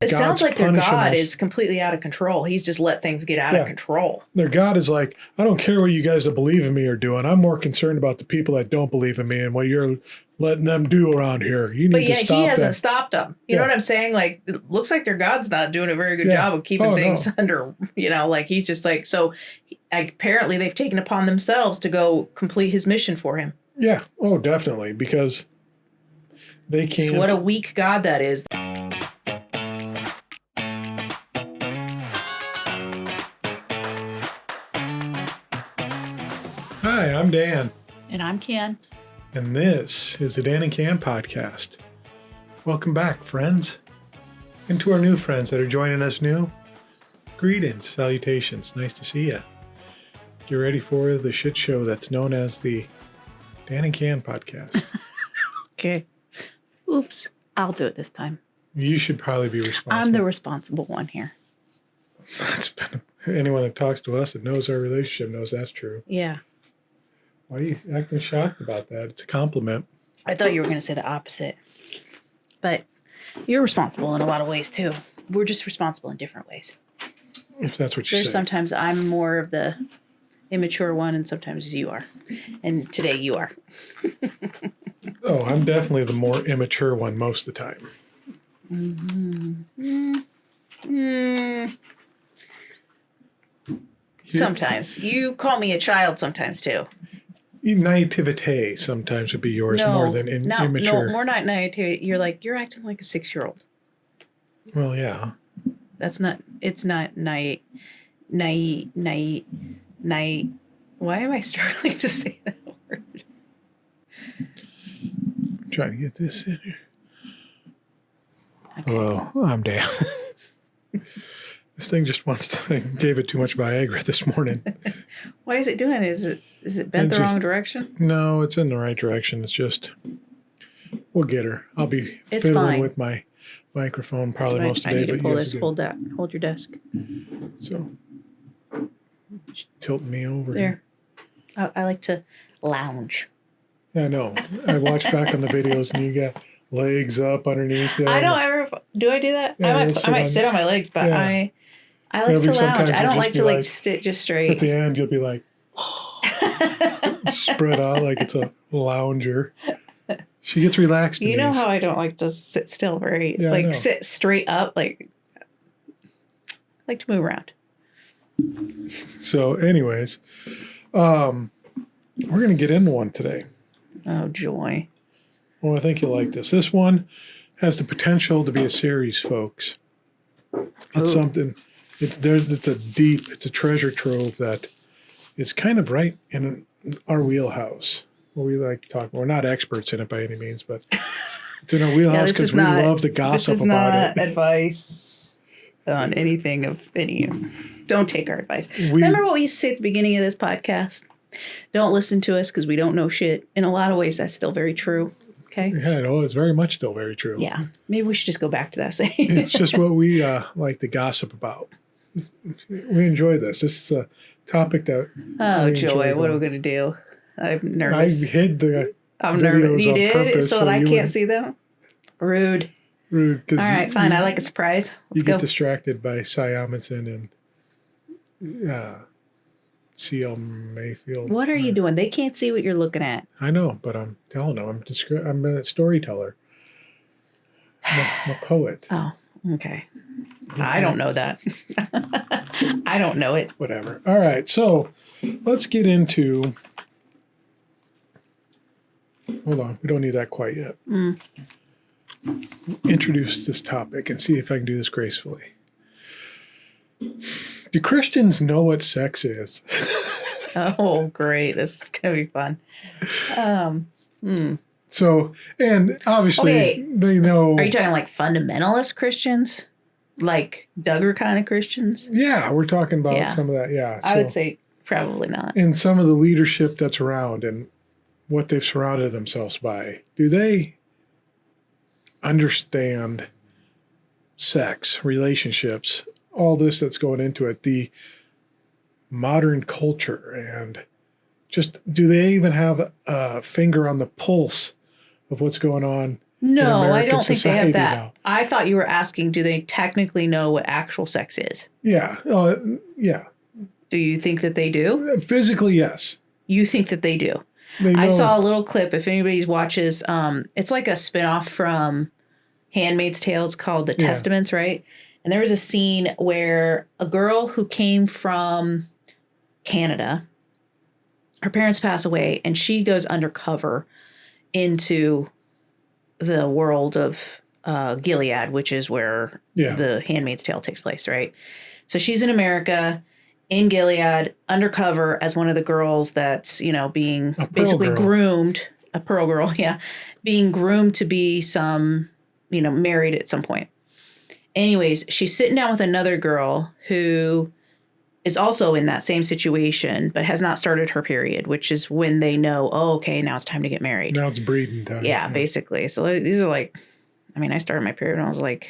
It God's sounds like their punishing God us. is completely out of control. He's just let things get out of control. Their God is like, I don't care what you guys that believe in me are doing. I'm more concerned about the people that don't believe in me and what you're letting them do around here. You need to stop he hasn't them. stopped them. You know what I'm saying? Like, it looks like their God's not doing a very good job of keeping things under, like he's just like, so apparently they've taken upon themselves to go complete his mission for him. Yeah. Oh, definitely. Because they can't. So what a weak God that is. Hi, I'm Dan. And I'm Ken. And this is the Dan and Can podcast. Welcome back, friends. And to our new friends that are joining us new, greetings, salutations. Nice to see you. Get ready for the shit show that's known as the Dan and Can podcast. Okay. Oops. I'll do it this time. You should probably be responsible. I'm the responsible one here. Anyone that talks to us that knows our relationship knows that's true. Yeah. Why are you acting shocked about that? It's a compliment. I thought you were going to say the opposite. But you're responsible in a lot of ways, too. We're just responsible in different ways. If that's what you say. Sometimes I'm more of the immature one, and sometimes you are. And today you are. Oh, I'm definitely the more immature one most of the time. Sometimes. You call me a child sometimes, too. Naivete sometimes would be yours more than immature. No, more not naivete. You're acting like a 6-year-old. Well, yeah. It's not naive. Why am I struggling to say that word? I'm trying to get this in here. Okay. Hello, I'm Dan. This thing just gave it too much Viagra this morning. Why is it doing it? Is it bent the wrong direction? No, it's in the right direction. It's just, we'll get her. I'll be It's fiddling fine. with my microphone probably most of the I day. need to but pull you this. Hold your desk. So, tilt me over There. I like to lounge. Yeah, I know. I watched back on the videos and you got legs up underneath you. I don't ever. Do I do that? Yeah, I might sit on my legs, but I like to lounge. I don't like to like sit just straight. At the end, you'll be like spread out like it's a lounger. She gets relaxed. You know how I don't like to sit still sit straight up. I like to move around. So, anyways, we're gonna get into one today. Oh joy! Well, I think you'll like this. This one has the potential to be a series, folks. It's something. It's a treasure trove that is kind of right in our wheelhouse. Well, we like to talk. We're not experts in it by any means, but it's in our wheelhouse because we love to gossip about it. This is not advice on anything of any. Don't take our advice. Remember what we used to say at the beginning of this podcast? Don't listen to us because we don't know shit. In a lot of ways, that's still very true. Okay. Yeah, no, it's very much still very true. Yeah. Maybe we should just go back to that saying. It's just what we like to gossip about. We enjoy this. This is a topic that. Oh, joy. What are we going to do? I'm nervous. I hid the. I'm nervous. You did? Purpose, so that I can't see them? Rude. All right, fine. I like a surprise. Let's go. You get distracted by Cy Amundsen and C.L. Mayfield. What are you doing? They can't see what you're looking at. I know, but I'm telling them. I'm a storyteller. I'm a poet. Oh, okay. I don't know that. I don't know it. Whatever. All right, so let's get into... Hold on. We don't need that quite yet. Introduce this topic and see if I can do this gracefully. Do Christians know what sex is? Oh, great. This is going to be fun. So, and obviously they know... Are you talking like fundamentalist Christians? Like Duggar kind of Christians? Yeah, we're talking about some of that, yeah. I would say probably not. And some of the leadership that's around and what they've surrounded themselves by. Do they understand sex, relationships, all this that's going into it, the modern culture, and just do they even have a finger on the pulse of what's going on No, I American don't think they have society that. now. I thought you were asking, do they technically know what actual sex is? Yeah. Yeah. Do you think that they do? Physically, yes. You think that they do? They know. I saw a little clip. If anybody watches, it's like a spinoff from Handmaid's Tale. It's called The Testaments, right? And there was a scene where a girl who came from Canada, her parents pass away, and she goes undercover into the world of Gilead, which is where the Handmaid's Tale takes place, right? So she's in America, in Gilead, undercover as one of the girls that's, being basically groomed, a pearl girl, being groomed to be some, married at some point. Anyways, she's sitting down with another girl who is also in that same situation, but has not started her period, which is when they know, oh, okay, now it's time to get married. Now it's breeding time. Yeah, basically. So these are I started my period when I was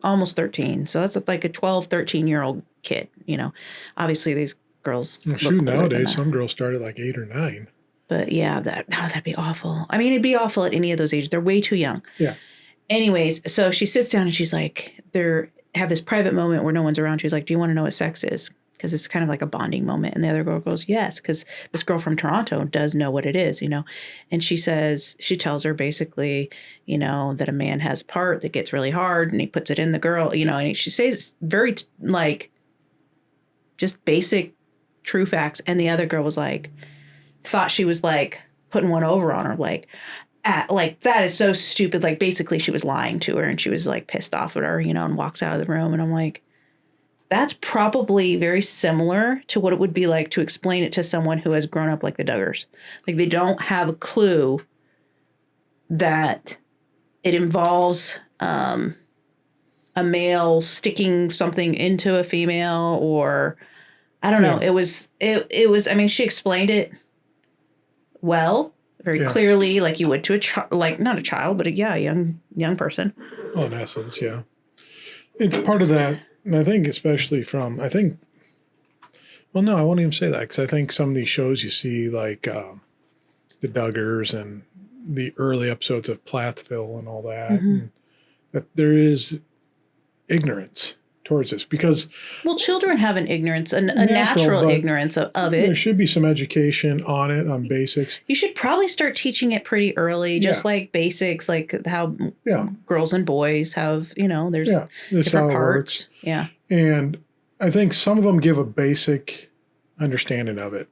almost 13. So that's like a 12, 13-year-old kid, Obviously, these girls nowadays, some girls start at 8 or 9. But yeah, that'd be awful. It'd be awful at any of those ages. They're way too young. Yeah. Anyways, so she sits down and she's like, they have this private moment where no one's around. She's like, do you want to know what sex is? Because it's kind of like a bonding moment. And the other girl goes, yes, because this girl from Toronto does know what it is, And she tells her basically, that a man has a part that gets really hard and he puts it in the girl, and she says very just basic true facts. And the other girl was thought she was putting one over on her, that is so stupid. Basically she was lying to her and she was pissed off at her, and walks out of the room. And I'm like, that's probably very similar to what it would be like to explain it to someone who has grown up like the Duggars. They don't have a clue that it involves a male sticking something into a female, or I don't know. It was, she explained it well, very clearly, like you would to not a child, but a young person. Oh, in essence, yeah. It's part of that. And I think especially well, no, I won't even say that, because I think some of these shows you see, the Duggars and the early episodes of Plathville and all that, and that there is ignorance towards this, because children have an ignorance, a natural ignorance of it. There should be some education on it, on basics. You should probably start teaching it pretty early, just like basics, like how girls and boys have, there's different parts. Yeah. And I think some of them give a basic understanding of it.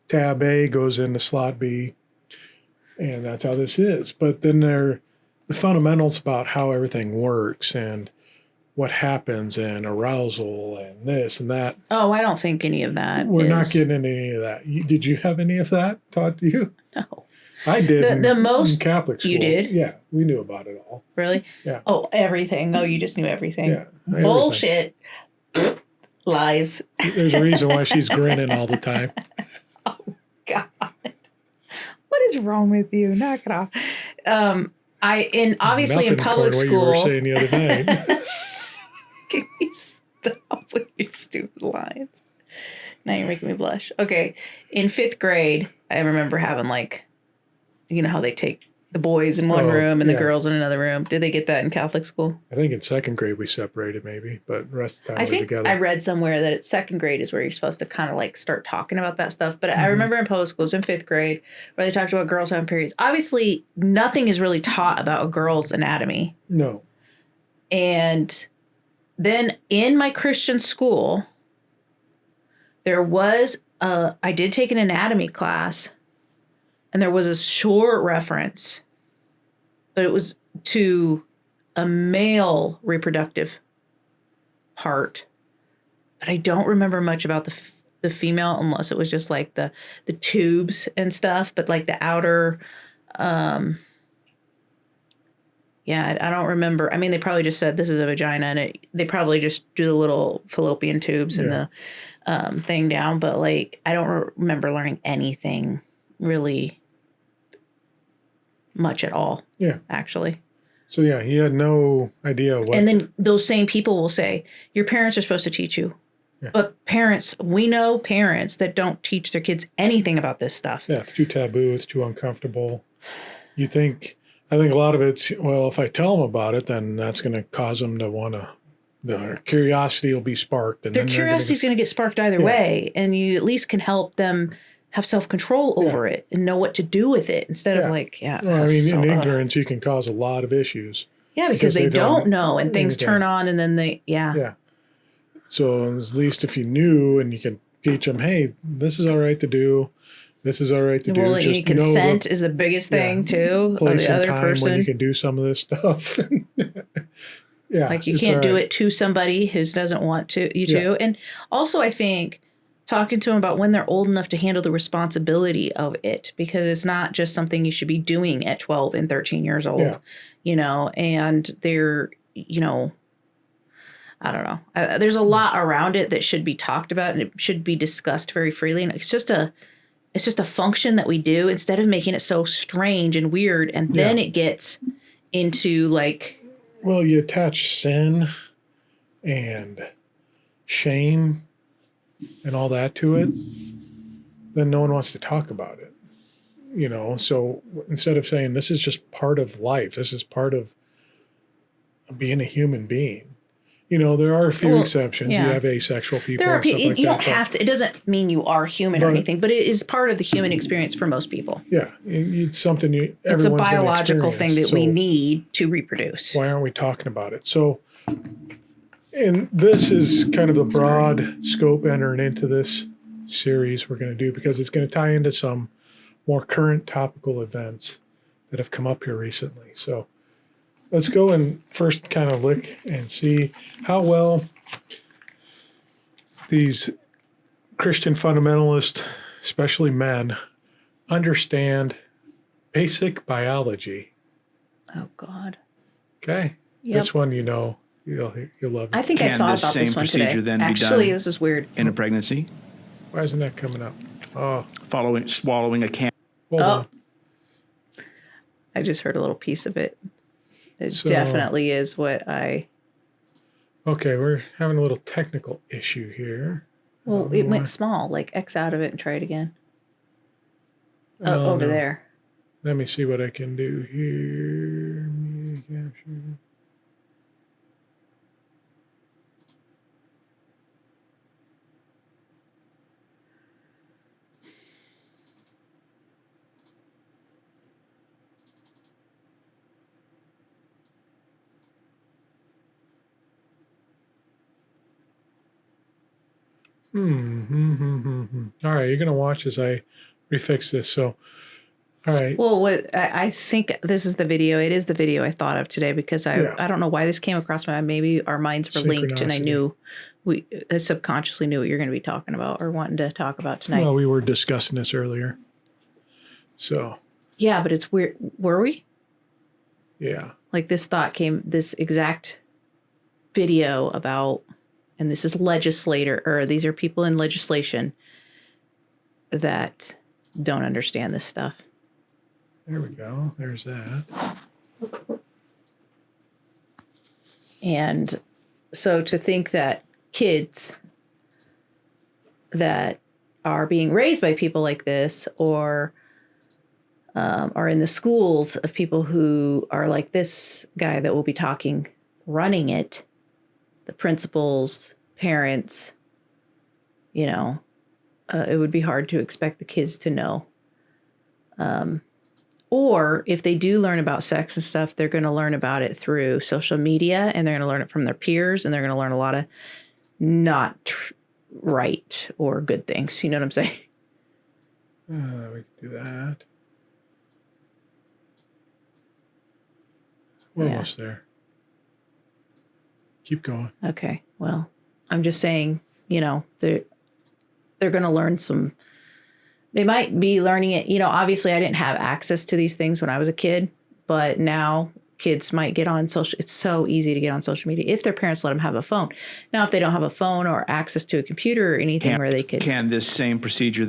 Tab A goes into slot B, and that's how this is. But then the fundamentals about how everything works and what happens and arousal and this and that. Oh, I don't think any of that. We're not getting into any of that. Did you have any of that taught to you? No. I did. The most in Catholic school. You did? Yeah, we knew about it all. Really? Yeah. Oh, everything. Oh, you just knew everything. Yeah. Bullshit. Lies. There's a reason why she's grinning all the time. Oh God. What is wrong with you? Knock it off. Obviously in public school. What you were saying the other night. Can you stop with your stupid lines? Now you're making me blush. Okay. In 5th grade, I remember having how they take the boys in one room and the girls in another room. Did they get that in Catholic school? I think in 2nd grade we separated maybe, but the rest of the time I think together. I read somewhere that it's 2nd grade is where you're supposed to kind of start talking about that stuff. But I remember in public schools in 5th grade where they talked about girls having periods. Obviously, nothing is really taught about a girl's anatomy. No. And then in my Christian school, there was I did take an anatomy class, and there was a short reference, but it was to a male reproductive part. But I don't remember much about the female, unless it was just the tubes and stuff, but the outer, I don't remember. They probably just said this is a vagina, and they probably just do the little fallopian tubes and the thing down. But I don't remember learning anything really much at all. Yeah, actually. So he had no idea what. And then those same people will say, your parents are supposed to teach you. Yeah. But we know parents that don't teach their kids anything about this stuff. Yeah, it's too taboo. It's too uncomfortable. You think I think a lot of it's, well, if I tell them about it, then that's going to cause them to want to, their curiosity will be sparked. And Their then curiosity is going to get sparked either way. And you at least can help them have self-control over it and know what to do with it instead of like, well, I mean, in ignorance, you can cause a lot of issues. Yeah, because they don't know and things turn on and then they, Yeah. So at least if you knew and you can teach them, hey, this is all right to do. This is all right to do. Well, just consent is the biggest thing too. Place of the other time person. when you can do some of this stuff. Like you can't do it to somebody who doesn't want to. And also, I think talking to them about when they're old enough to handle the responsibility of it, because it's not just something you should be doing at 12 and 13 years old. And they're, I don't know. There's a lot around it that should be talked about and it should be discussed very freely. And it's just a function that we do instead of making it so strange and weird. And then it gets into like. Well, you attach sin and shame and all that to it, then no one wants to talk about it. So instead of saying this is just part of life, this is part of being a human being. There are a few exceptions. You have asexual people. There are people. You don't have to. It doesn't mean you are human or anything, but it is part of the human experience for most people. Yeah, it's something it's a biological thing that we need to reproduce. Why aren't we talking about it? So, and this is kind of a broad scope entering into this series we're going to do because it's going to tie into some more current topical events that have come up here recently. So. Let's go and first kind of look and see how well these Christian fundamentalists, especially men, understand basic biology. Oh, God. Okay. Yep. This one, you'll love it. I think I thought about this one today. Then Actually, this is weird. In a pregnancy? Why isn't that coming up? Oh. Swallowing a can. Hold on. I just heard a little piece of it. It definitely is what I... Okay, we're having a little technical issue here. Well, it went small. Like, X out of it and try it again. Over there. Let me see what I can do here. Media capture. All right, you're going to watch as I refix this. So, all right. Well, what I think this is the video. It is the video I thought of today because I don't know why this came across my mind. Maybe our minds were linked and I knew I subconsciously knew what you're going to be talking about or wanting to talk about tonight. Well, we were discussing this earlier. So. Yeah, but it's weird. Were we? Yeah. Like this this exact video about, and this is these are people in legislation that don't understand this stuff. There we go. There's that. And so to think that kids that are being raised by people like this or are in the schools of people who are like this guy that will be talking, running it, the principals, parents, it would be hard to expect the kids to know. Or if they do learn about sex and stuff, they're going to learn about it through social media and they're going to learn it from their peers and they're going to learn a lot of not right or good things. You know what I'm saying? We can do that. We're almost there. Keep going. Okay. Well, I'm just saying, they're going to learn they might be learning it. Obviously I didn't have access to these things when I was a kid, but now kids might get on it's so easy to get on social media if their parents let them have a phone. Now, if they don't have a phone or access to a computer or anything where they could. Can this same procedure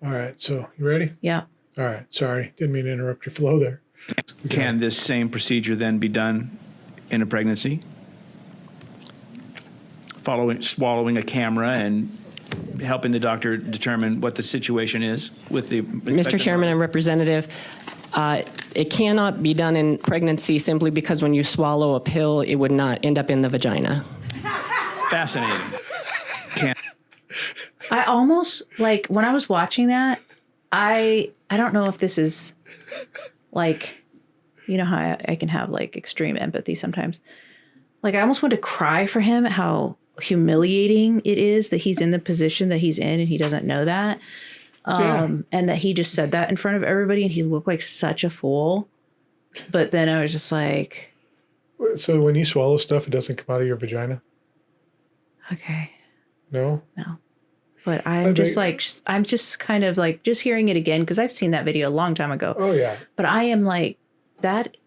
All right. So you ready? Yeah. All right. Sorry. Didn't mean to interrupt your flow there. Can this same procedure then be done in a pregnancy? Swallowing a camera and helping the doctor determine what the situation is with the... Mr. Chairman and Representative, It cannot be done in pregnancy simply because when you swallow a pill, it would not end up in the vagina. Fascinating. Can't. I almost, like, when I was watching that, I don't know if this is, like, you know how I can have, like, extreme empathy sometimes. Like, I almost want to cry for him, how humiliating it is that he's in the position that he's in and he doesn't know that. And that he just said that in front of everybody and he looked like such a fool. But then I was just like... So when you swallow stuff, it doesn't come out of your vagina? Okay. No? No. But I'm just kind of like, just hearing it again, because I've seen that video a long time ago. Oh, yeah. But I am like, that...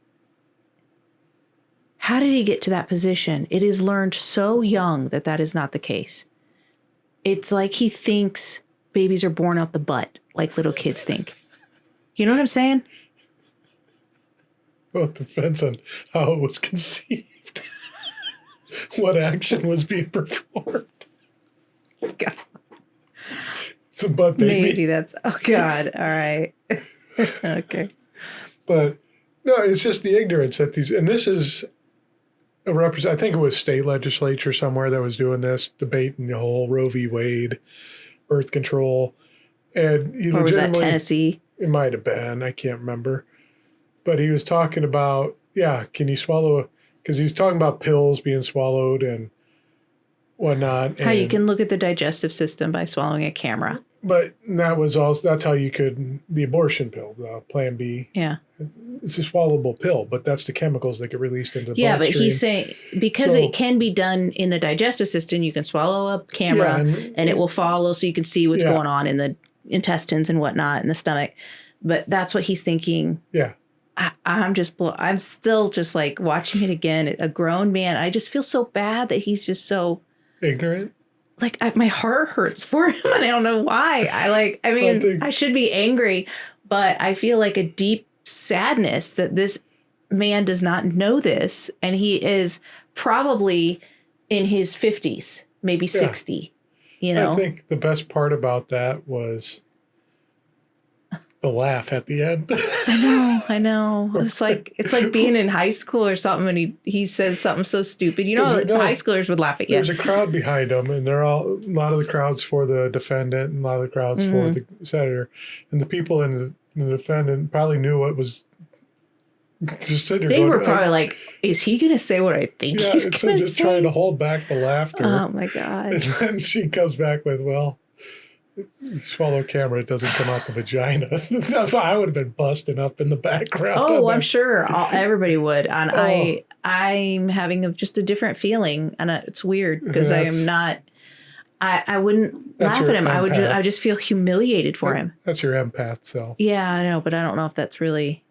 How did he get to that position? It is learned so young that that is not the case. It's like he thinks babies are born out the butt, like little kids think. You know what I'm saying? Well, it depends on how it was conceived. What action was being performed. God. It's a butt baby. Maybe that's... Oh, God. All right. Okay. But, no, it's just the ignorance that these... And this is... I think it was state legislature somewhere that was doing this, debating the whole Roe v. Wade, birth control. And he Or was that Tennessee? It might have been. I can't remember. But he was talking about, can you swallow... Because he was talking about pills being swallowed and whatnot. How you can look at the digestive system by swallowing a camera. But that's how you could... The abortion pill, the Plan B. Yeah. It's a swallowable pill, but that's the chemicals that get released into the bloodstream. But he's saying because it can be done in the digestive system, you can swallow a camera and it will follow so you can see what's going on in the intestines and whatnot in the stomach. But that's what he's thinking. Yeah. I'm still just like watching it again. A grown man. I just feel so bad that he's just so ignorant. Like my heart hurts for him and I don't know why. I should be angry, but I feel like a deep sadness that this man does not know this, and he is probably in his 50s, maybe 60. You know, I think the best part about that was the laugh at the end. I know. It's like being in high school or something, and he says something so stupid. You know, high schoolers would laugh at you. There's a crowd behind him, and a lot of the crowds for the defendant, and a lot of the crowds for the senator, and the people in the defendant probably knew what was just sitting there. They were probably like, "Is he going to say what I think he's going to say?" Just trying to hold back the laughter. Oh my God! And then she comes back with, "Well, you swallow a camera, it doesn't come out the vagina." I would have been busting up in the background. Oh, I'm sure everybody would. And I'm having just a different feeling, and it's weird because I am not. I wouldn't laugh at him. I would just feel humiliated for him. That's your empath self. Yeah, I know, but I don't know if that's really.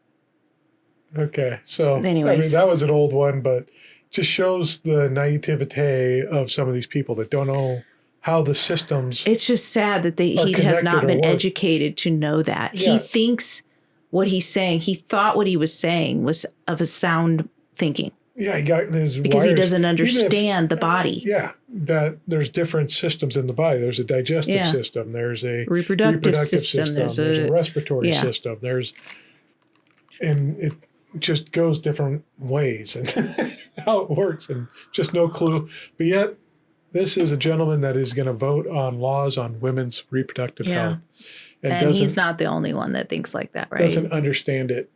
Okay, so anyways, that was an old one, but just shows the naivete of some of these people that don't know how the systems. It's just sad that he has not been educated to know that. Yeah. He thinks what he's saying. He thought what he was saying was of a sound thinking. Yeah, he got his because wires. He doesn't understand the body. Yeah, that there's different systems in the body. There's a digestive system. There's a reproductive system. There's a respiratory system. And it just goes different ways and how it works, and just no clue. But yet, this is a gentleman that is going to vote on laws on women's reproductive health. And he's not the only one that thinks like that, right? Doesn't understand it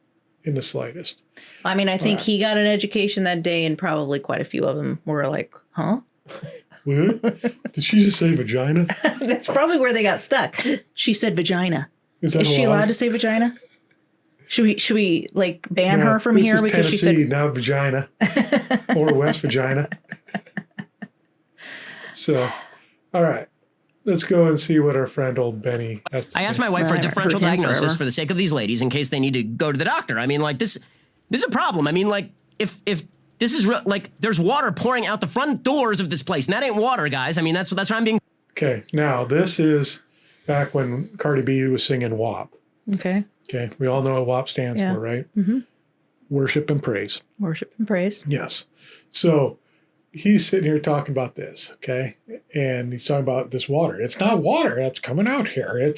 in the slightest. I mean, I think he got an education that day, and probably quite a few of them were like, huh? What? Did she just say vagina? That's probably where they got stuck. She said vagina. Is she allowed to say vagina? Should we like ban her from here because Tennessee, she said now vagina or West Vagina? So, all right. Let's go and see what our friend old Benny has to say. I asked my wife for a differential diagnosis for the sake of these ladies in case they need to go to the doctor. I mean, like, this is a problem. I mean, like, if this is real, like, there's water pouring out the front doors of this place, and that ain't water, guys. I mean, that's what I'm being. Okay, now this is back when Cardi B was singing WAP. Okay. Okay, we all know what WAP stands for, right? Mm-hmm. Worship and praise. Worship and praise. Yes. So he's sitting here talking about this, okay? And he's talking about this water. It's not water that's coming out here.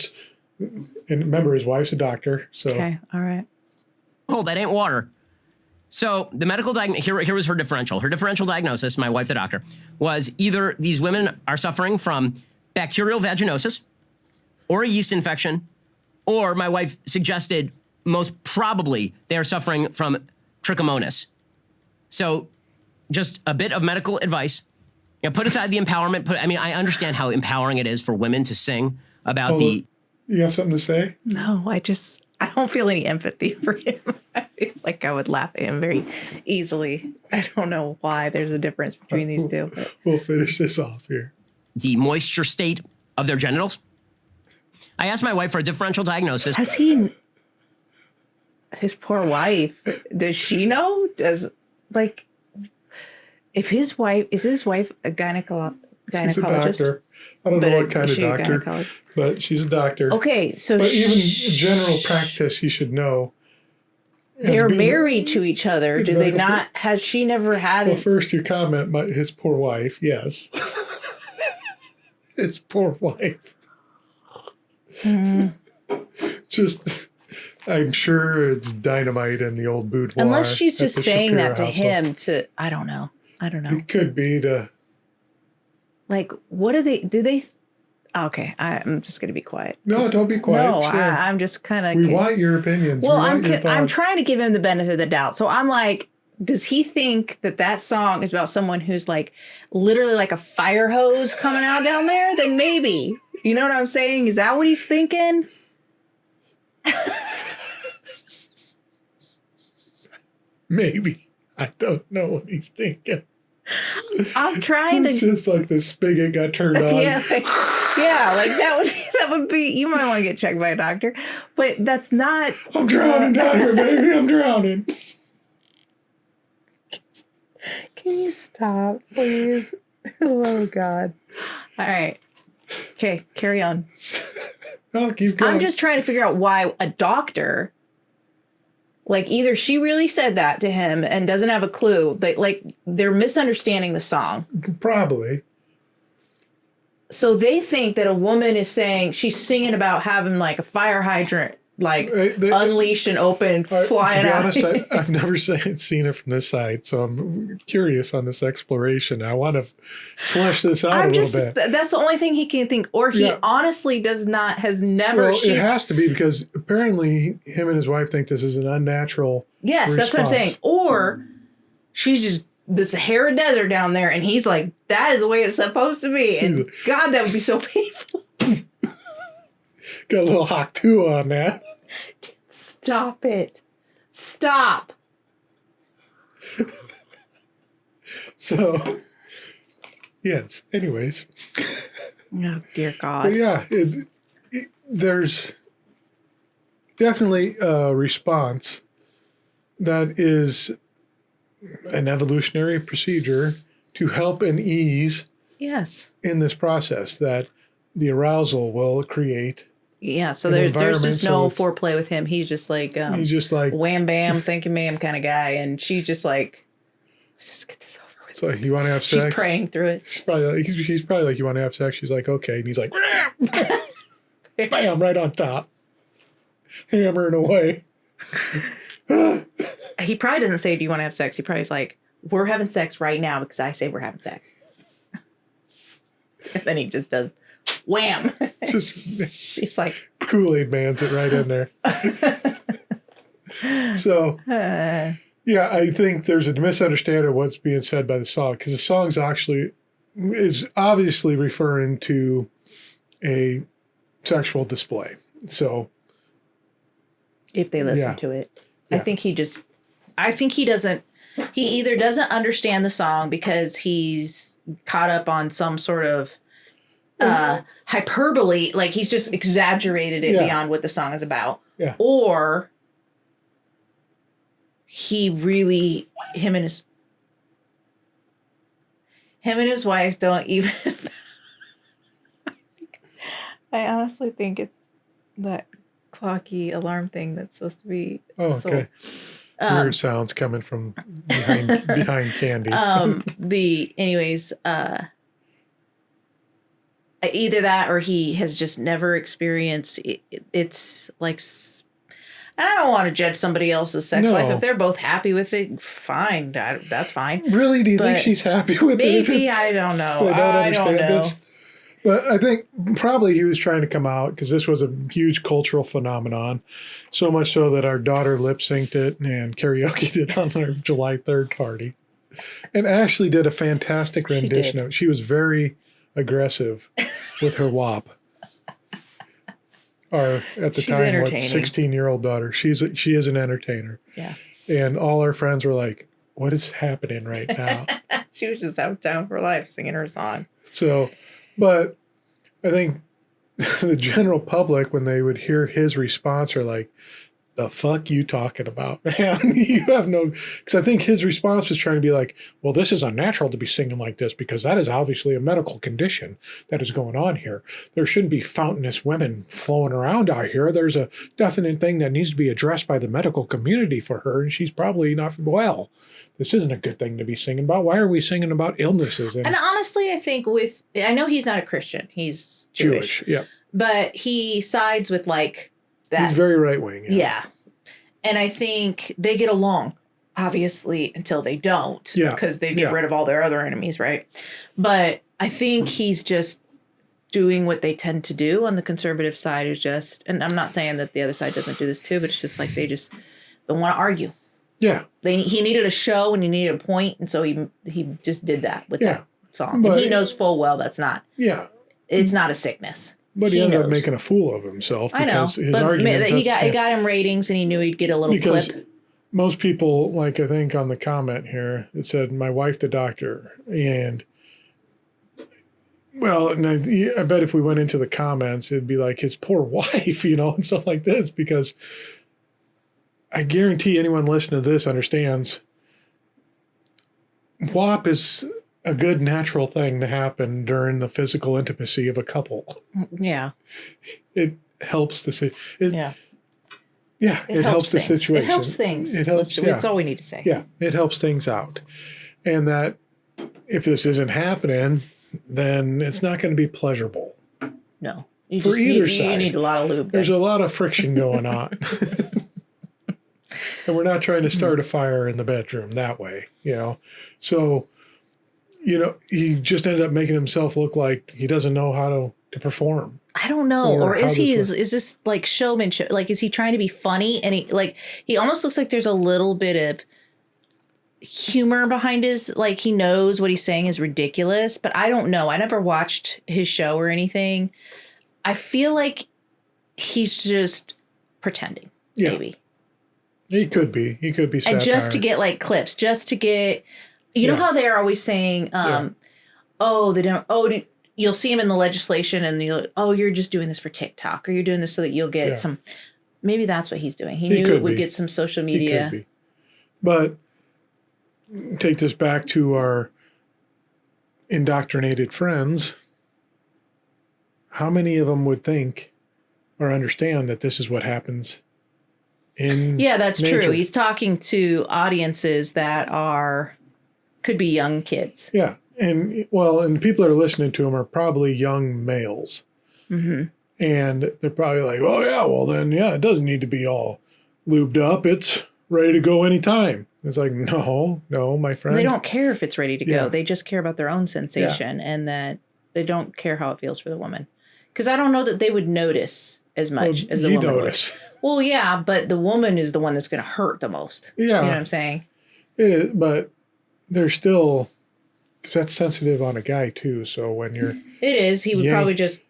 And remember, his wife's a doctor. So okay, all right. hold, that ain't water. So the medical diagnosis, here was her differential. Her differential diagnosis, my wife, the doctor, was either these women are suffering from bacterial vaginosis or a yeast infection, or my wife suggested most probably they are suffering from trichomonas. So just a bit of medical advice. Put aside the empowerment. I understand how empowering it is for women to sing about You got something to say? No, I don't feel any empathy for him. I feel like I would laugh at him very easily. I don't know why there's a difference between these two. But. We'll finish this off here. The moisture state of their genitals. I asked my wife for a differential diagnosis. Has his poor wife, does she know? If his wife, is his wife a gynecologist? She's a doctor. I don't know what kind of doctor, but she's a doctor. Okay, so but even general practice, you should know. They're married to each other. Do they not? Has she never had? Well, first your comment, his poor wife. Yes, his poor wife. Just, I'm sure it's dynamite in the old boudoir. Unless she's just saying that to household. him. I don't know. It could be to. Like, what do they? Okay, I'm just gonna be quiet. No, don't be quiet. No, sure. I'm just kind of. We want your opinions. Well, your I'm trying to give him the benefit of the doubt. So I'm like, does he think that song is about someone who's like literally like a fire hose coming out down there? Then maybe. You know what I'm saying? Is that what he's thinking? Maybe. I don't know what he's thinking. I'm trying to. It's just like the spigot got turned on. Yeah, like that would be. You might want to get checked by a doctor, but that's not. I'm drowning down here, baby. I'm drowning. Can you stop, please? Oh God! All right. Okay, carry on. I'll keep going. I'm just trying to figure out why a doctor. Like, either she really said that to him and doesn't have a clue, but like they're misunderstanding the song. Probably. So they think that a woman is saying, she's singing about having like a fire hydrant, like unleashed and open, flying out. To be honest, I've never seen it from this side, so I'm curious on this exploration. I want to flesh this out a little bit. That's the only thing he can think, or he honestly has never. Well, it has to be because apparently him and his wife think this is an unnatural. Yes, that's what I'm saying. Or she's just this Sahara desert down there, and he's like, that is the way it's supposed to be, and God, that would be so painful. Got a little hot too on that. Stop it. Stop. So, yes. Anyways. Oh, dear God. But yeah, there's definitely a response that is an evolutionary procedure to help and ease in this process that the arousal will create. Yeah, so there's just no foreplay with him. He's just like wham bam, thank you ma'am kind of guy, and she's just like, let's just get this over with. So you want to have sex? She's praying through it. He's probably like, you want to have sex? She's like, okay, and he's like, bam, right on top, hammering away. He probably doesn't say, do you want to have sex? He probably's like, we're having sex right now because I say we're having sex. And then he just does wham. She's like, Kool-Aid Man's it right in there. So, yeah, I think there's a misunderstanding of what's being said by the song, because the song's is obviously referring to a sexual display. So, if they listen to it, I think he either doesn't understand the song because he's caught up on some sort of hyperbole, like he's just exaggerated it beyond what the song is about. Yeah. Or he really, him and his wife don't even I honestly think it's that clocky alarm thing that's supposed to be okay. Weird sounds coming from behind Candy. Either that or he has just never experienced it's like, And I don't want to judge somebody else's sex No. life. If they're both happy with it, fine. That's fine. Really? Do you think But she's happy with it? Maybe, I don't know. I don't understand know. this. But I think probably he was trying to come out because this was a huge cultural phenomenon. So much so that our daughter lip synced it and karaoke it on our July 3rd party. And Ashley did a fantastic rendition of it. She was very aggressive with her WAP. Or at the She's time, entertaining. 16-year-old daughter. She is an entertainer. Yeah. And all our friends were like, what is happening right now? She was just having time for life singing her song. So, but I think the general public, when they would hear his response, are like, the fuck you talking about, man? You have no, because I think his response was trying to be like, well, this is unnatural to be singing like this because that is obviously a medical condition that is going on here. There shouldn't be fountainous women flowing around out here. There's a definite thing that needs to be addressed by the medical community for her, and she's probably not well. This isn't a good thing to be singing about. Why are we singing about illnesses? And honestly, I think I know he's not a Christian. He's Jewish. Yeah. But he sides with like that. He's very right wing. Yeah. And I think they get along, obviously, until they don't. Yeah. Because they get rid of all their other enemies, right? But I think he's just doing what they tend to do on the conservative side is just, and I'm not saying that the other side doesn't do this too, but it's just like they just don't want to argue. Yeah. He needed a show and he needed a point, and so he just did that with that song. But and he knows full well that's not. Yeah. It's not a sickness. But he ended up knows. making a fool of himself I know. because his But argument it got him ratings, and he knew he'd get a little because clip. most people, like I think on the comment here, it said, my wife, the doctor. And well, and I bet if we went into the comments, it'd be like his poor wife, and stuff like this, because I guarantee anyone listening to this understands WAP is a good natural thing to happen during the physical intimacy of a couple. Yeah. It helps the Yeah. Yeah, it helps the things. situation. It helps things. It helps. That's all we need to say. Yeah, it helps things out. And that if this isn't happening, then it's not going to be pleasurable. No. For either side. You need a lot of lube. There's a lot of friction going on. And we're not trying to start a fire in the bedroom that way, So, he just ended up making himself look like he doesn't know how to perform. I don't know. Or is this like showmanship? Like, is he trying to be funny? And he almost looks like there's a little bit of humor behind his, like he knows what he's saying is ridiculous, but I don't know. I never watched his show or anything. I feel like he's just pretending. Yeah. Maybe. He could be satire. And just to get like clips, just to get, you know how they're always saying, you'll see him in the legislation and you're just doing this for TikTok, or you're doing this so that you'll get some, maybe that's what he's doing. He knew it would get some social media. He could be. But take this back to our indoctrinated friends. How many of them would think or understand that this is what happens in that's nature? true. He's talking to audiences that could be young kids. Yeah. And the people that are listening to him are probably young males. Mm-hmm. And they're probably like, oh, yeah, well, then, it doesn't need to be all lubed up. It's ready to go anytime. It's like, no, my friend. They don't care if it's ready to go. They just care about their own sensation and that they don't care how it feels for the woman. Because I don't know that they would notice as much as the woman notice. Would. Well, yeah, but the woman is the one that's going to hurt the most. Yeah. You know what I'm saying? It is, but they're still, because that's sensitive on a guy too. So when you're. It is. He would probably just.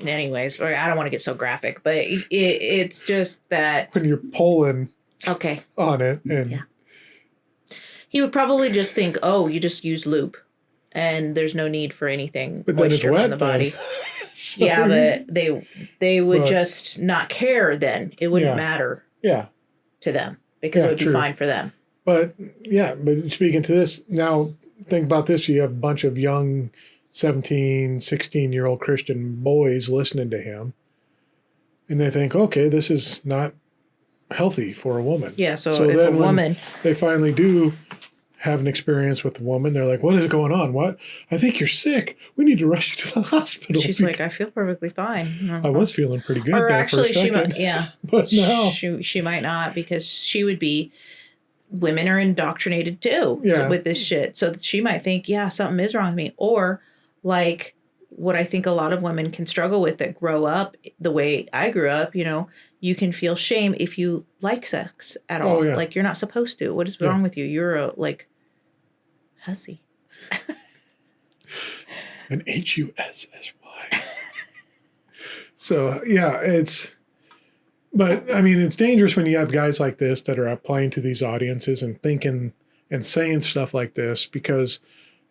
Anyways, I don't want to get so graphic, but it's just that. When you're pulling. Okay. On it. And. Yeah. He would probably just think, oh, you just use lube. And there's no need for anything moisture from the body. Yeah, but they would just not care then. It wouldn't matter to them because it would be fine for them. But speaking to this, now think about this. You have a bunch of young 17, 16-year-old Christian boys listening to him. And they think, okay, this is not healthy for a woman. Yeah, so if a woman. They finally do have an experience with the woman. They're like, what is going on? What? I think you're sick. We need to rush you to the hospital. She's like, I feel perfectly fine. I was feeling pretty good Or there actually, for a second. But now. She might not, because she would be, women are indoctrinated too with this shit. So that she might think, yeah, something is wrong with me. Or like what I think a lot of women can struggle with that grow up the way I grew up, you can feel shame if you like sex at all. Like, you're not supposed to. What is wrong with you? You're a, like, hussy. An HUSSY. So, but I mean, it's dangerous when you have guys like this that are playing to these audiences and thinking and saying stuff like this, because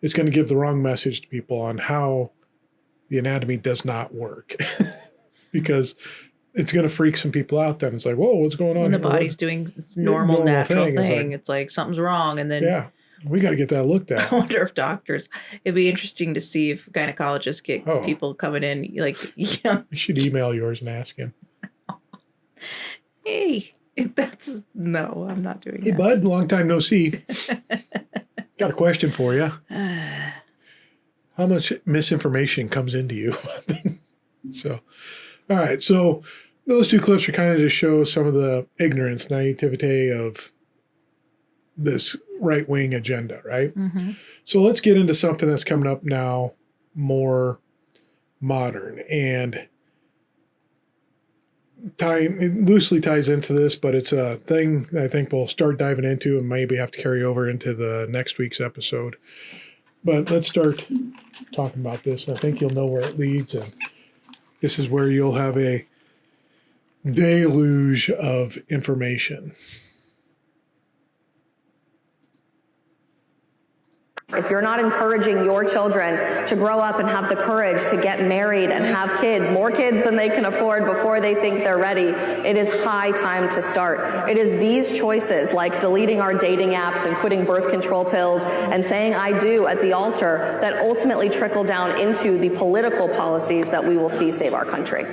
it's going to give the wrong message to people on how the anatomy does not work. Because it's going to freak some people out then. It's like, whoa, what's going on? When the body's doing its normal natural thing. It's like something's wrong. And then we got to get that looked at. I wonder if doctors, it'd be interesting to see if gynecologists get people coming in. Like, You should email yours and ask him. Hey, no, I'm not doing that. Hey, bud, long time no see. Got a question for you. How much misinformation comes into you? So, all right. So those two clips are kind of just show some of the ignorance, naivete of this right-wing agenda, right? Mm-hmm. So let's get into something that's coming up now, more modern, and it loosely ties into this, but it's a thing I think we'll start diving into and maybe have to carry over into the next week's episode. But let's start talking about this, and I think you'll know where it leads, and this is where you'll have a deluge of information. If you're not encouraging your children to grow up and have the courage to get married and have kids, more kids than they can afford before they think they're ready, it is high time to start. It is these choices, like deleting our dating apps and quitting birth control pills and saying I do at the altar, that ultimately trickle down into the political policies that we will see save our country.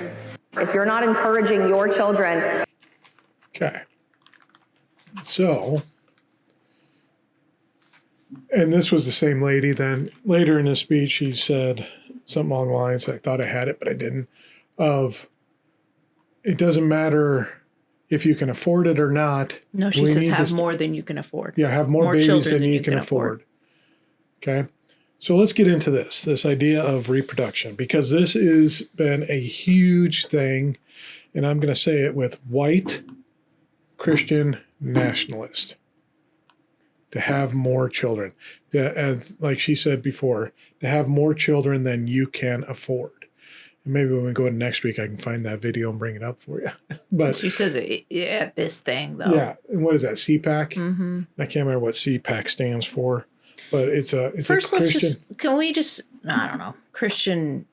If you're not encouraging your children... Okay. So... And this was the same lady. Then later in the speech, she said something along the lines, I thought I had it, but I didn't, of it doesn't matter if you can afford it or not. No, she says have more than you can afford. Yeah, have more babies than you can afford. Okay. So let's get into this idea of reproduction, because this has been a huge thing. And I'm going to say it with white Christian nationalist. To have more children, as like she said before, to have more children than you can afford. And maybe when we go to next week, I can find that video and bring it up for you. But she says this thing though. Yeah, and what is that? CPAC? Mm-hmm. I can't remember what CPAC stands for, but it's First, a Christian. I don't know, Christian.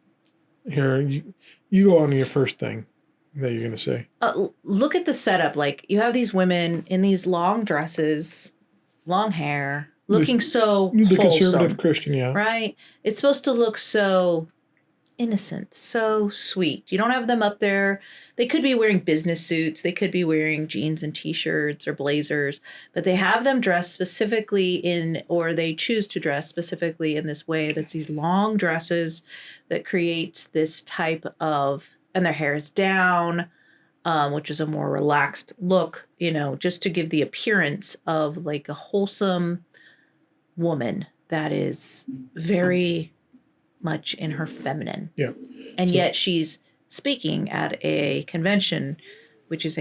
Here, you go on to your first thing that you're going to say. Look at the setup. Like, you have these women in these long dresses, long hair, looking so the wholesome, conservative Christian, yeah. Right? It's supposed to look so innocent, so sweet. You don't have them up there. They could be wearing business suits. They could be wearing jeans and T-shirts or blazers, but they have them dressed specifically or they choose to dress specifically in this way. That's these long dresses that creates this type of, and their hair is down, which is a more relaxed look, just to give the appearance of like a wholesome woman that is very much in her feminine. Yeah. And yet she's speaking at a convention, which is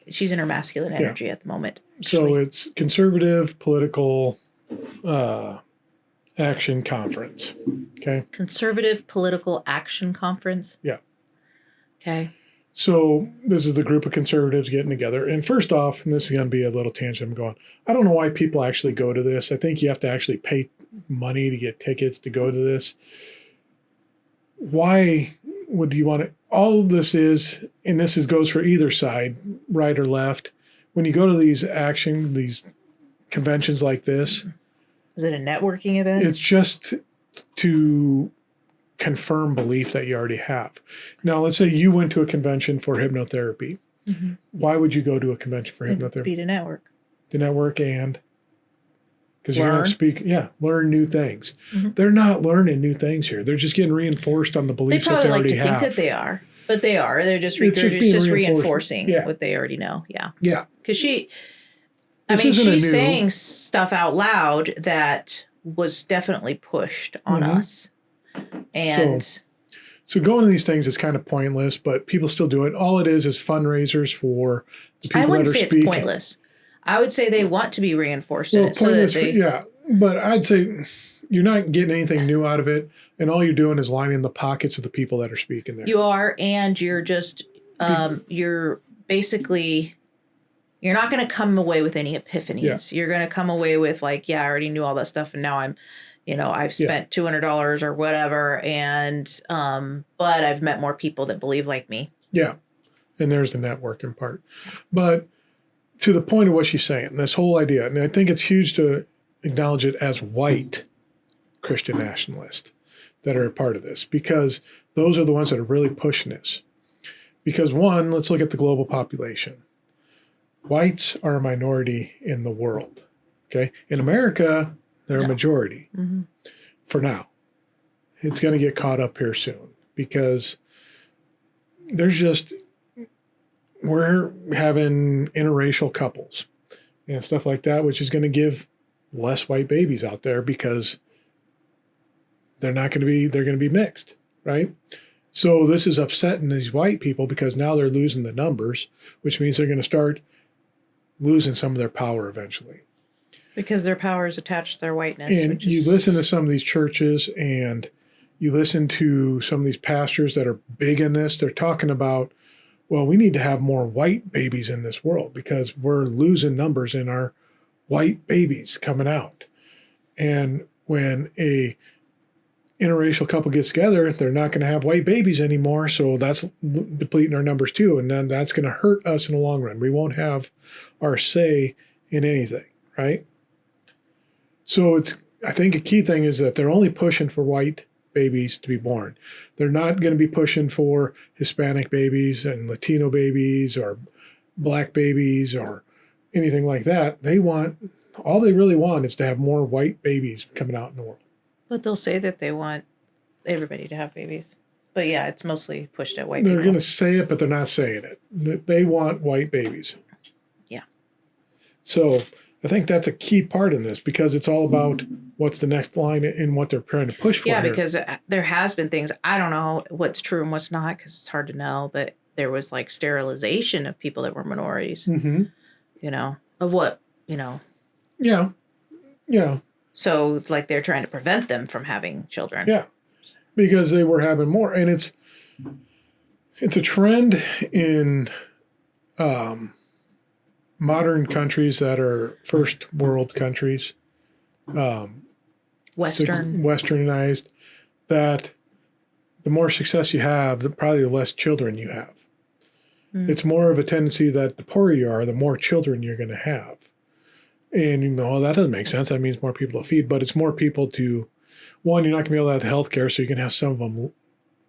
she's in her masculine energy at the moment. Actually. So it's conservative political action conference. Okay. Conservative political action conference. Yeah. Okay. So this is the group of conservatives getting together. And first off, and this is going to be a little tangent, I'm going, I don't know why people actually go to this. I think you have to actually pay money to get tickets to go to this. Why would you want to? All this is, and goes for either side, right or left. When you go to these conventions like this. Is it a networking event? It's just to confirm belief that you already have. Now, let's say you went to a convention for hypnotherapy. Mm-hmm. Why would you go to a convention for hypnotherapy? Be to network. To network and Because you're not speaking, learn new things. They're not learning new things here. They're just getting reinforced on the They beliefs that probably they like already to have. think that they are, but they are. They're just It's just being reinforcing Yeah. what they already know. Yeah. Yeah. Because This isn't a she's new- saying stuff out loud that was definitely pushed on us. And So going to these things is kind of pointless, but people still do it. All it is fundraisers for the people I wouldn't that are say speaking. it's pointless. I would say they want to be reinforced in Well, it so that pointless, they. but I'd say you're not getting anything new out of it, and all you're doing is lining the pockets of the people that are speaking there. You are, and you're just, you're basically, you're not going to come away with any epiphanies. You're going to come away with like, I already knew all that stuff, and now I'm, I've spent $200 or whatever, and but I've met more people that believe like me. Yeah, and there's the networking part. But to the point of what she's saying, this whole idea, and I think it's huge to acknowledge it as white Christian nationalists that are a part of this, because those are the ones that are really pushing this. Because one, let's look at the global population. Whites are a minority in the world. Okay, in America, they're a majority for now. It's going to get caught up here soon because we're having interracial couples and stuff like that, which is going to give less white babies out there because they're going to be mixed, right? So this is upsetting these white people because now they're losing the numbers, which means they're going to start losing some of their power eventually. Because their power is attached to their whiteness. And you listen to some of these churches and you listen to some of these pastors that are big in this. They're talking about, well, we need to have more white babies in this world because we're losing numbers in our white babies coming out. And when a interracial couple gets together, they're not going to have white babies anymore. So that's depleting our numbers too. And then that's going to hurt us in the long run. We won't have our say in anything, right? So I think a key thing is that they're only pushing for white babies to be born. They're not going to be pushing for Hispanic babies and Latino babies or black babies or anything like that. All they really want is to have more white babies coming out in the world. But they'll say that they want everybody to have babies. But yeah, it's mostly pushed at white They're people. going to say it, but they're not saying it. They want white babies. Yeah. So I think that's a key part in this because it's all about what's the next line in what they're trying to push for. Yeah, here. because there has been things, I don't know what's true and what's not because it's hard to know, but there was like sterilization of people that were minorities, of what, Yeah. Yeah. So like they're trying to prevent them from having children. Yeah. Because they were having more. And it's a trend in modern countries that are first world countries. Westernized, that the more success you have, probably the less children you have. It's more of a tendency that the poorer you are, the more children you're going to have. And that doesn't make sense. That means more people to feed, but it's more people to, one, you're not going to be able to have health care, so you can have some of them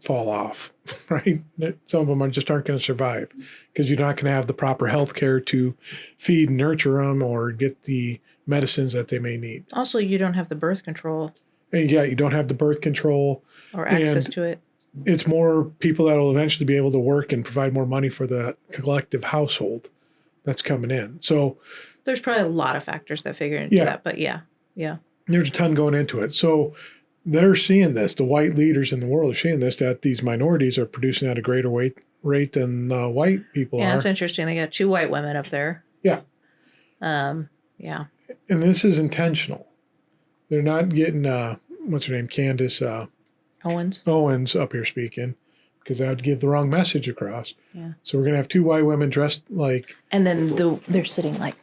fall off, right? Some of them aren't going to survive because you're not going to have the proper health care to feed and nurture them or get the medicines that they may need. Also, you don't have the birth control. And you don't have the birth control. Or access to it. It's more people that will eventually be able to work and provide more money for the collective household that's coming in. So there's probably a lot of factors that figure into that, but yeah. There's a ton going into it. So they're seeing this, the white leaders in the world are seeing this, that these minorities are producing at a greater rate than the white people are. Yeah, it's interesting. They got 2 white women up there. Yeah. Yeah. And this is intentional. They're not getting, what's her name, Candace Owens up here speaking, because that would give the wrong message across. Yeah. So we're going to have 2 white women dressed like... And then they're sitting like...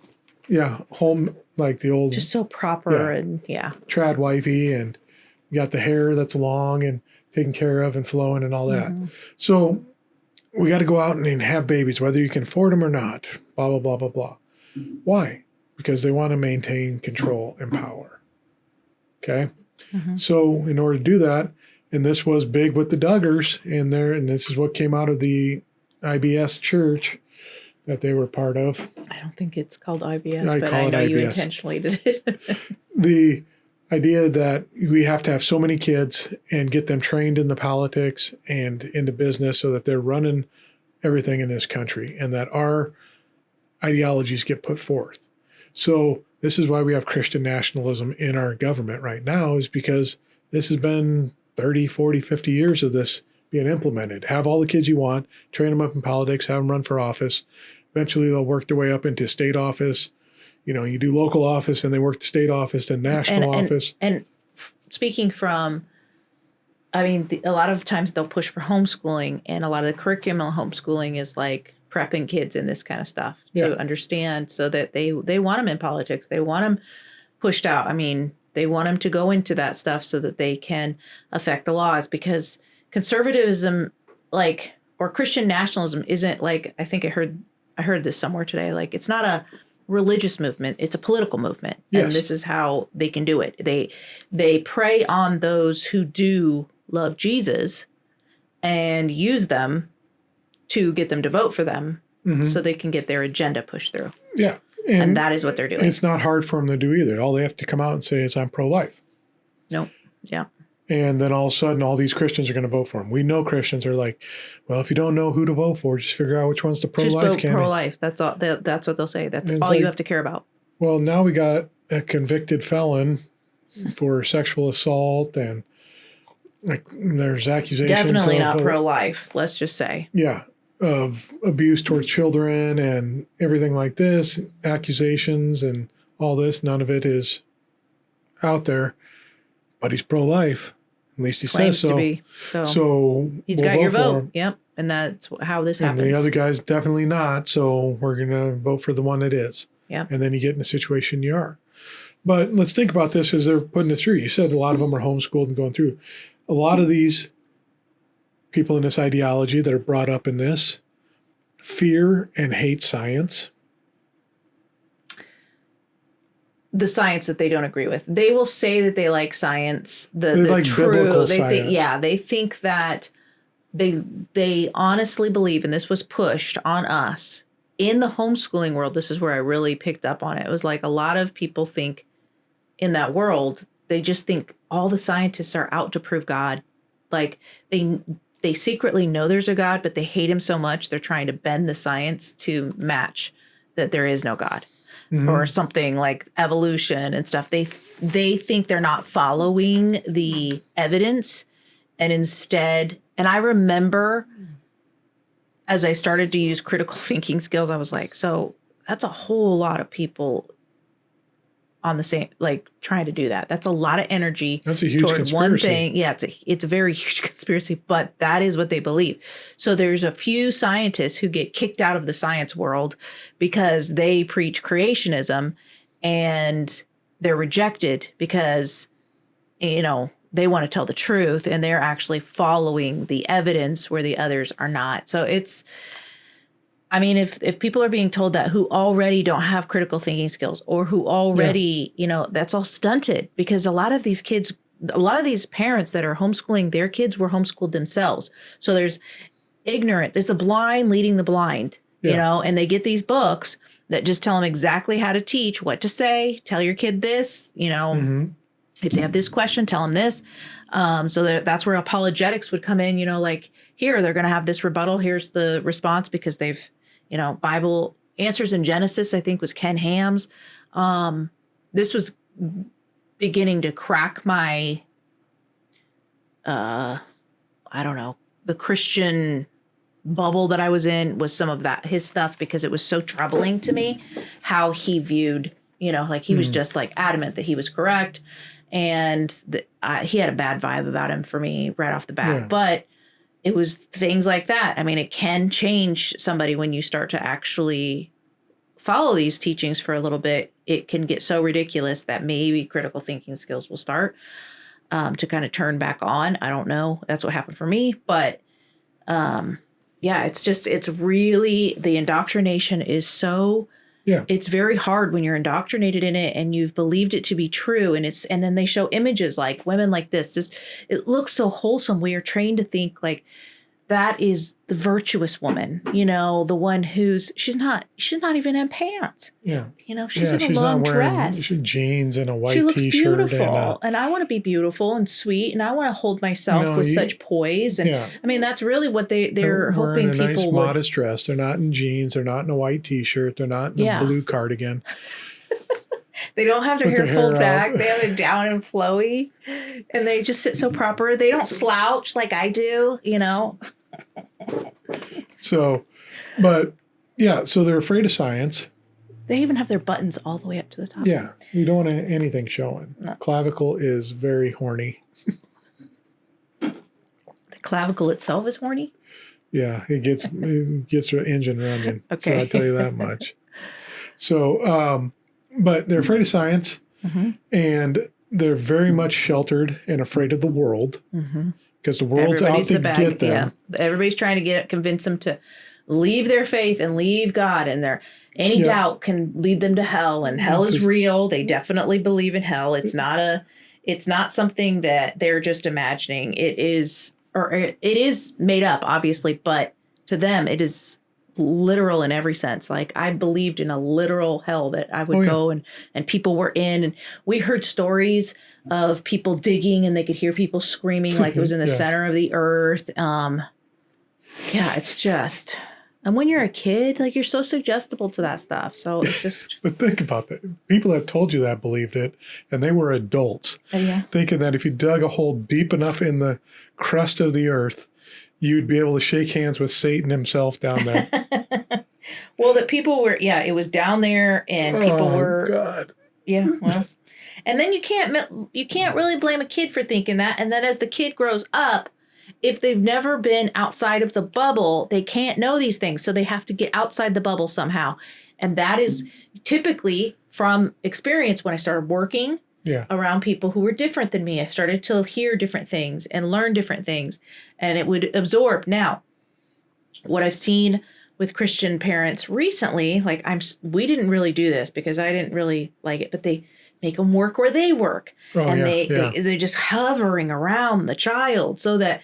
Yeah, home, like the old... Just so proper and, trad wifey, and you got the hair that's long and taken care of and flowing and all that. So we got to go out and have babies, whether you can afford them or not, blah, blah, blah, blah, blah. Why? Because they want to maintain control and power. Okay? So in order to do that, and this was big with the Duggars in there, and this is what came out of the IBS church, that they were part of. I don't think it's called IBS, I but call I it know you IBS. intentionally did it. The idea that we have to have so many kids and get them trained in the politics and into business so that they're running everything in this country and that our ideologies get put forth. So this is why we have Christian nationalism in our government right now, is because this has been 30, 40, 50 years of this being implemented. Have all the kids you want, train them up in politics, have them run for office. Eventually they'll work their way up into state office. You know, you do local office and they work the state office, then national office. And speaking from, I mean, a lot of times they'll push for homeschooling, and a lot of the curriculum of homeschooling is like prepping kids in this kind of stuff to understand, so that they want them in politics. They want them pushed out. I mean, they want them to go into that stuff so that they can affect the laws, because conservatism, like, or Christian nationalism isn't like, I think I heard this somewhere today, like, it's not a religious movement, it's a political movement. Yes. And this is how they can do it. They prey on those who do love Jesus and use them to get them to vote for them, so they can get their agenda pushed through. Yeah. And that is what they're doing. It's not hard for them to do either. All they have to come out and say is, I'm pro-life. Nope. Yeah. And then all of a sudden, all these Christians are going to vote for him. We know Christians are like, well, if you don't know who to vote for, just figure out which one's the pro-life Just vote candidate. pro-life. That's all. That's what they'll say. That's And all it's you like, have to care about. Well, now we got a convicted felon for sexual assault, and like there's accusations. Definitely not of, pro-life. Let's just say. Yeah, of abuse towards children and everything like this, accusations and all this. None of it is out there, but he's pro-life. At least he Claims says so. to be. So He's got your vote. Yep. And that's how this And happens. the other guy's definitely not. So we're going to vote for the one that is. Yeah. And then you get in the situation you are. But let's think about this as they're putting it through. You said a lot of them are homeschooled and going through. A lot of these people in this ideology that are brought up in this fear and hate science. The science that they don't agree with. They will say that they like science, the like true. biblical They think, science. they think that they honestly believe, and this was pushed on us in the homeschooling world. This is where I really picked up on it. It was like a lot of people think in that world, they just think all the scientists are out to prove God. Like they secretly know there's a God, but they hate him so much they're trying to bend the science to match that there is no God. Or something like evolution and stuff. They think they're not following the evidence, and instead, and I remember as I started to use critical thinking skills, I was like, so that's a whole lot of people on the same, like trying to do that. That's a lot of energy. That's a huge toward conspiracy. one thing. Yeah, it's a very huge conspiracy, but that is what they believe. So there's a few scientists who get kicked out of the science world because they preach creationism, and they're rejected because, you know, they want to tell the truth and they're actually following the evidence where the others are not. So it's, I mean, if people are being told that who already don't have critical thinking skills, or who already, you know, that's all stunted, because a lot of these kids, a lot of these parents that are homeschooling their kids were homeschooled themselves. So there's ignorant, it's a blind leading the blind, you know, and they get these books that just tell them exactly how to teach, what to say, tell your kid this, you know, if they have this question, tell them this. So that's where apologetics would come in, you know, like here, they're going to have this rebuttal. Here's the response because they've, you know, Bible Answers in Genesis, I think was Ken Ham's. This was beginning to crack my, I don't know, the Christian bubble that I was in was some of that, his stuff, because it was so troubling to me how he viewed, you know, like he was just like adamant that he was correct. And he had a bad vibe about him for me right off the bat. But it was things like that. I mean, it can change somebody when you start to actually follow these teachings for a little bit. It can get so ridiculous that maybe critical thinking skills will start to kind of turn back on. I don't know. That's what happened for me. But yeah, it's really, the indoctrination is so... Yeah. It's very hard when you're indoctrinated in it and you've believed it to be true. And then they show images like women like this. Just, it looks so wholesome. We are trained to think like that is the virtuous woman, you know, the one she's not even in pants. Yeah. You know, she's in a she's long not wearing dress. jeans and a white She looks t-shirt. beautiful. And I want to be beautiful and sweet. And I want to hold myself with such poise. And I mean, that's really what they're hoping wearing a people nice, would. modest dress. They're not in jeans. They're not in a white t-shirt. They're not in a blue cardigan. They don't have their With hair their pulled hair back. out. They have it down and flowy. And they just sit so proper. They don't slouch like I do, you know. So, but yeah, so they're afraid of science. They even have their buttons all the way up to the top. Yeah, you don't want anything showing. No. Clavicle is very horny. The clavicle itself is horny. Yeah, it gets their engine running. Okay. So I'll tell you that much. So, but they're afraid of science, and they're very much sheltered and afraid of the world because the world's out to get them. Yeah, everybody's trying to convince them to leave their faith and leave God, and any doubt can lead them to hell, and hell is real. They definitely believe in hell. It's not something that they're just imagining. It is made up, obviously, but to them it is literal in every sense. Like, I believed in a literal hell that I would go and people were in, and we heard stories of people digging and they could hear people screaming like it was in the center of the earth. It's just, and when you're a kid, like, you're so suggestible to that stuff. So it's just. But think about that. People that told you that believed it, and they were adults, thinking that if you dug a hole deep enough in the crust of the earth, you'd be able to shake hands with Satan himself down there. Well, that people were, it was down there, and people were. God. Yeah, well. And then you can't really blame a kid for thinking that. And then as the kid grows up, if they've never been outside of the bubble, they can't know these things. So they have to get outside the bubble somehow. And that is typically from experience when I started working around people who were different than me. I started to hear different things and learn different things, and it would absorb. Now, what I've seen with Christian parents recently, like, we didn't really do this because I didn't really like it, but they make them work where they work. They're just hovering around the child so that,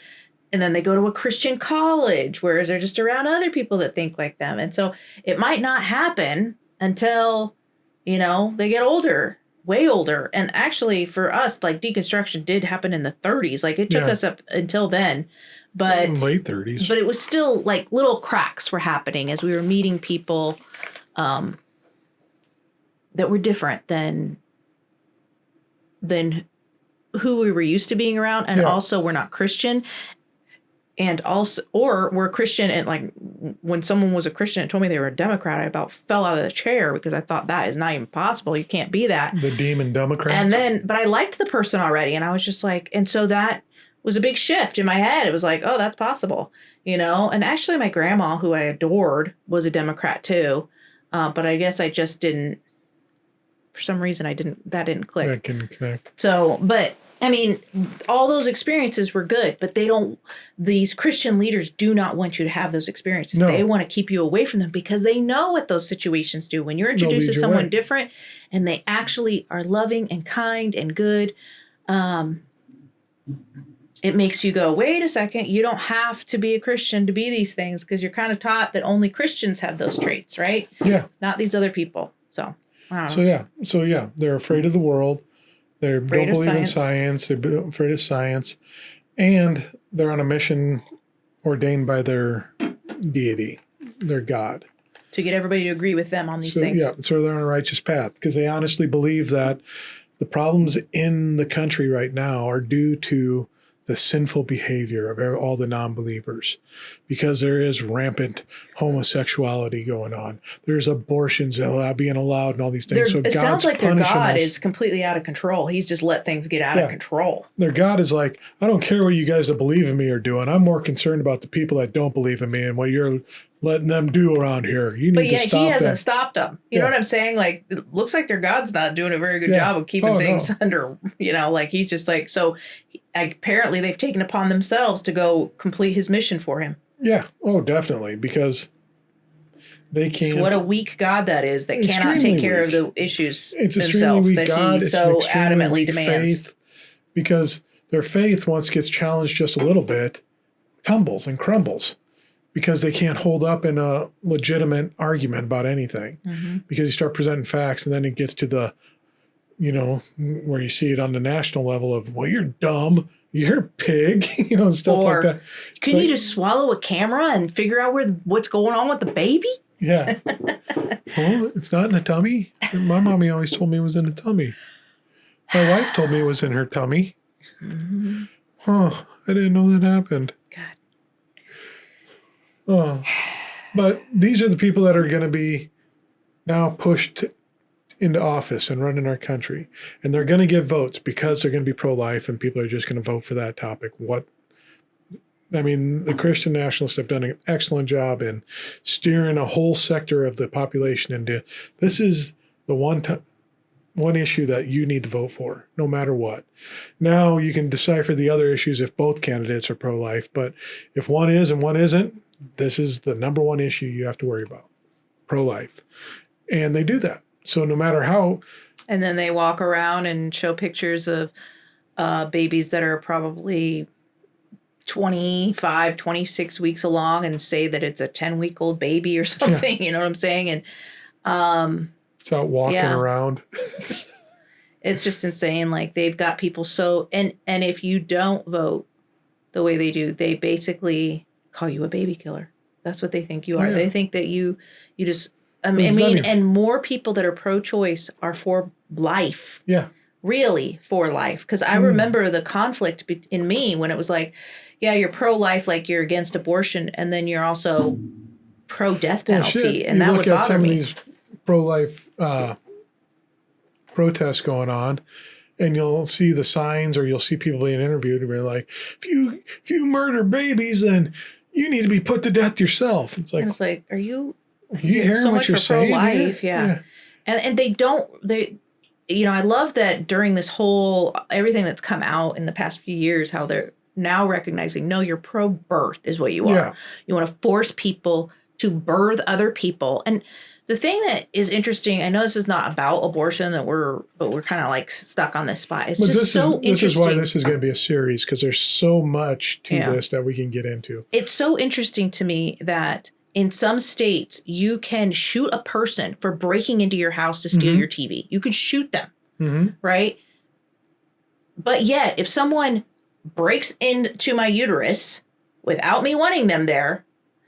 and then they go to a Christian college where they're just around other people that think like them. And so it might not happen until, they get older, way older. And actually for us, like, deconstruction did happen in the 30s. Like, it took us up until then, but late 30s. But it was still like little cracks were happening as we were meeting people that were different than who we were used to being around, and also we're not Christian, and also, or we're Christian, and like, when someone was a Christian and told me they were a Democrat, I about fell out of the chair because I thought that is not even possible. You can't be that. The demon Democrats. And then, but I liked the person already, and I was just like, and so that was a big shift in my head. It was like, oh, that's possible, And actually, my grandma, who I adored, was a Democrat too, but I guess I just didn't. For some reason, that didn't click. That can connect. So, but I mean, all those experiences were good, but these Christian leaders do not want you to have those experiences. No. They want to keep you away from them because they know what those situations do. When you're introduced to someone different and they actually are loving and kind and good, it makes you go, wait a second, you don't have to be a Christian to be these things, because you're kind of taught that only Christians have those traits, right? Yeah. Not these other people. So. So they're afraid of the world. They don't believe in science. They're afraid of science, and they're on a mission ordained by their deity, their God, to get everybody to agree with them on these things. Yeah, so they're on a righteous path because they honestly believe that the problems in the country right now are due to the sinful behavior of all the non-believers, because there is rampant homosexuality going on. There's abortions being allowed and all these things. It sounds like their God is completely out of control. He's just let things get out of control. Their God is like, I don't care what you guys that believe in me are doing. I'm more concerned about the people that don't believe in me and what you're letting them do around here. You need to stop them. He hasn't stopped them. You know what I'm saying? Like, it looks like their God's not doing a very good job of keeping things under, like, he's just like, so apparently they've taken upon themselves to go complete his mission for him. Yeah. Oh, definitely. Because they can't. So what a weak God that is, that cannot take care of the issues himself that God. he so adamantly demands. Faith, because their faith, once gets challenged just a little bit, tumbles and crumbles because they can't hold up in a legitimate argument about anything. Because you start presenting facts and then it gets to the, where you see it on the national level of, well, you're dumb, you're a pig, stuff or, like that. Can you just swallow a camera and figure out what's going on with the baby? Yeah. Well, it's not in the tummy. My mommy always told me it was in the tummy. My wife told me it was in her tummy. Huh. I didn't know that happened. God. Oh. But these are the people that are going to be now pushed into office and running our country. And they're going to get votes because they're going to be pro-life and people are just going to vote for that topic. The Christian nationalists have done an excellent job in steering a whole sector of the population into this is the one issue that you need to vote for, no matter what. Now you can decipher the other issues if both candidates are pro-life, but if one is and one isn't, this is the number one issue you have to worry about, pro-life. And they do that. So no matter how... And then they walk around and show pictures of babies that are probably 25, 26 weeks along and say that it's a 10-week-old baby or something, you know what I'm saying? And it's out walking around. It's just insane. Like they've got people so, and if you don't vote the way they do, they basically call you a baby killer. That's what they think you are. They think that you just, and more people that are pro-choice are for life. Yeah. Really for life. Because I remember the conflict in me when it was like, yeah, you're pro-life, like you're against abortion, and then you're also pro-death penalty, and that would bother me. You look at some of these pro-life protests going on, and you'll see the signs, or you'll see people being interviewed, and be like, "If you murder babies, then you need to be put to death yourself." It's like, are you hearing so what much you're for saying? Pro-life, yeah. And they. I love that during this whole everything that's come out in the past few years, how they're now recognizing, no, you're pro-birth is what you are. Yeah. You want to force people to birth other people. And the thing that is interesting, I know this is not about abortion, but we're kind of like stuck on this spot. It's interesting. This is why this is going to be a series, because there's so much to this that we can get into. It's so interesting to me that in some states, you can shoot a person for breaking into your house to steal your TV. You could shoot them, right? But yet, if someone breaks into my uterus without me wanting them there,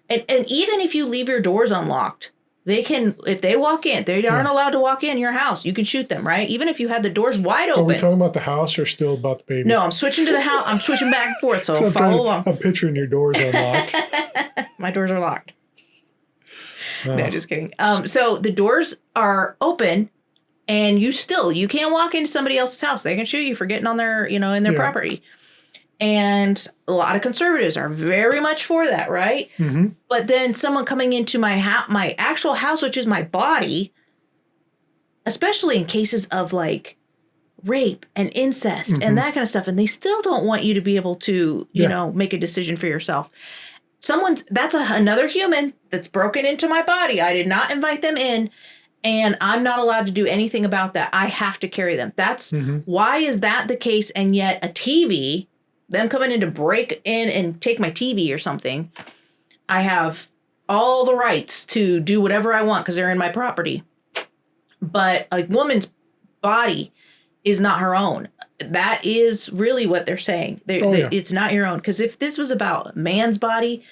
and even if you leave your doors unlocked, they can, if they walk in, they aren't allowed to walk in your house. You can shoot them, right? Even if you had the doors wide open. Are we talking about the house or still about the baby? No, I'm switching to the house. I'm switching back and forth, so follow along. I'm picturing your doors unlocked. My doors are locked. No, just kidding. So the doors are open, and you can't walk into somebody else's house. They can shoot you for getting on their, in their property. And a lot of conservatives are very much for that, right? But then someone coming into my actual house, which is my body, especially in cases of like rape and incest and that kind of stuff, and they still don't want you to be able to, make a decision for yourself. That's another human that's broken into my body. I did not invite them in, and I'm not allowed to do anything about that. I have to carry them. That's why is that the case? And yet a TV, them coming in to break in and take my TV or something, I have all the rights to do whatever I want because they're in my property. But a woman's body is not her own. That is really what they're saying. It's not your own. Because if this was about a man's body,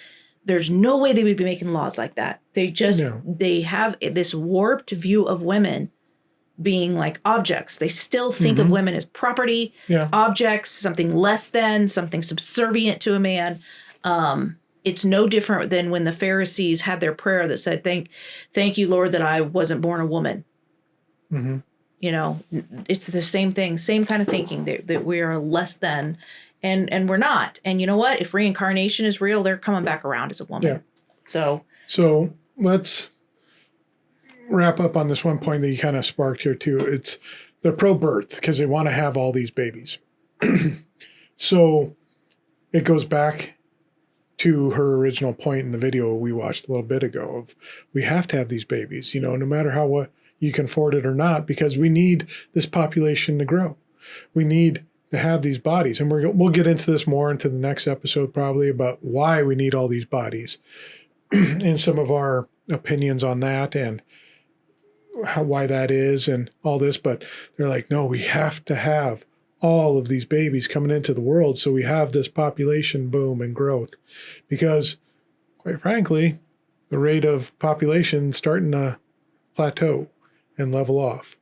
there's no way they would be making laws like that. They have this warped view of women being like objects. They still think of women as property, objects, something less than, something subservient to a man. It's no different than when the Pharisees had their prayer that said, thank you, Lord, that I wasn't born a woman. It's the same thing, same kind of thinking that we are less than, and we're not. And you know what? If reincarnation is real, they're coming back around as a woman. Yeah. So let's wrap up on this one point that you kind of sparked here too. They're pro-birth because they want to have all these babies. So it goes back to her original point in the video we watched a little bit ago of we have to have these babies, no matter how you can afford it or not, because we need this population to grow. We need to have these bodies. And we'll get into this more into the next episode probably about why we need all these bodies and some of our opinions on that and why that is and all this. But they're like, no, we have to have all of these babies coming into the world so we have this population boom and growth. Because quite frankly, the rate of population starting to plateau and level off.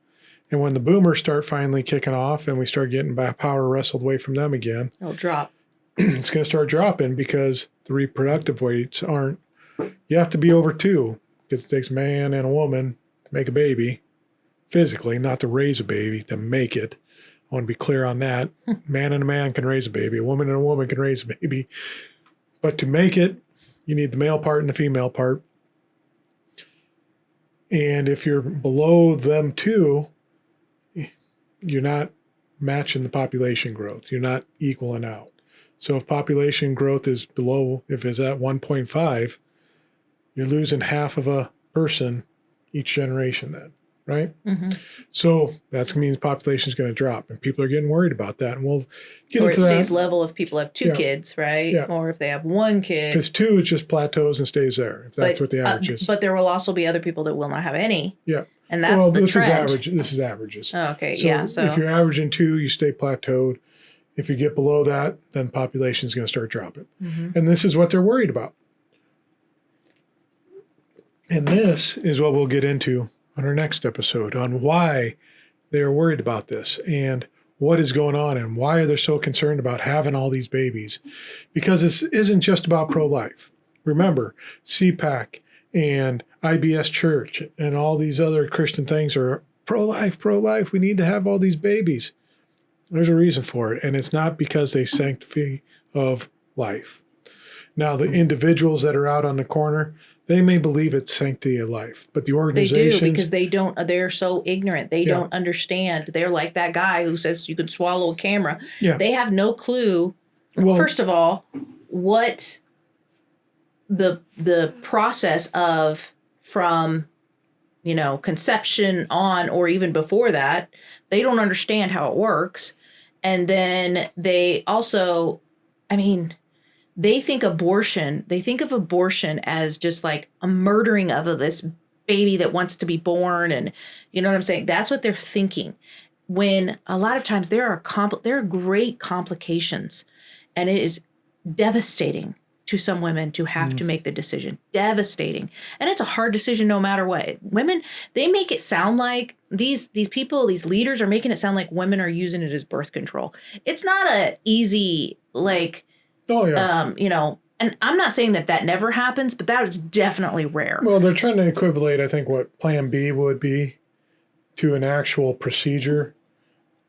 And when the boomers start finally kicking off and we start getting power wrestled away from them again, It'll drop. it's going to start dropping because the reproductive rates aren't. You have to be over 2 because it takes a man and a woman to make a baby physically, not to raise a baby, to make it. I want to be clear on that. Man and a man can raise a baby. A woman and a woman can raise a baby. But to make it, you need the male part and the female part. And if you're below them 2, you're not matching the population growth. You're not equaling out. So if population growth is below, if it's at 1.5, you're losing half of a person each generation then, right? Mm-hmm. So that means population is going to drop, and people are getting worried about that. And we'll get or into it that. stays level if people have 2 kids, right? Yeah. Or if they have 1 kid. If it's 2, it just plateaus and stays there, if that's what the average is. But there will also be other people that will not have any. Yeah. And that's the this trend. is average. This is averages. Oh, okay, yeah. So if you're averaging 2, you stay plateaued. If you get below that, then population is going to start dropping. Mm-hmm. And this is what they're worried about. And this is what we'll get into on our next episode on why they're worried about this and what is going on and why are they so concerned about having all these babies. Because this isn't just about pro-life. Remember, CPAC and IBS Church and all these other Christian things are pro-life, pro-life. We need to have all these babies. There's a reason for it, and it's not because they sanctify of life. Now, the individuals that are out on the corner, they may believe it's sanctity of life, but the organizations... They do, because they're so ignorant. They don't understand. They're like that guy who says you can swallow a camera. Yeah. They have no clue, first of all, what the process of from, conception on or even before that, they don't understand how it works. And then they also, they think of abortion as just like a murdering of this baby that wants to be born. And you know what I'm saying? That's what they're thinking. When a lot of times there are great complications, and it is devastating to some women to have to make the decision. Devastating. And it's a hard decision no matter what. Women, they make it sound like these people, these leaders are making it sound like women are using it as birth control. It's not a easy, and I'm not saying that never happens, but that is definitely rare. Well, they're trying to equivalate, I think, what Plan B would be to an actual procedure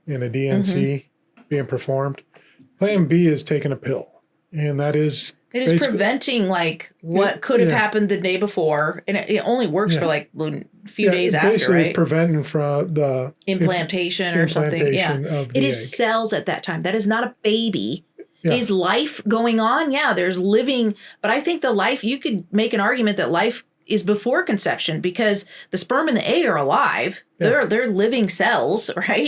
in a DNC being performed. Plan B is taking a pill, and that is... It is preventing what could have happened the day before, and it only works for a few days after, basically right? It's preventing from the implantation or something. Yeah, of it is egg. cells at that time. That is not a baby. Yeah. Is life going on? Yeah, there's living, but I think the life, you could make an argument that life is before conception because the sperm and the egg are alive. Yeah. They're living cells, right?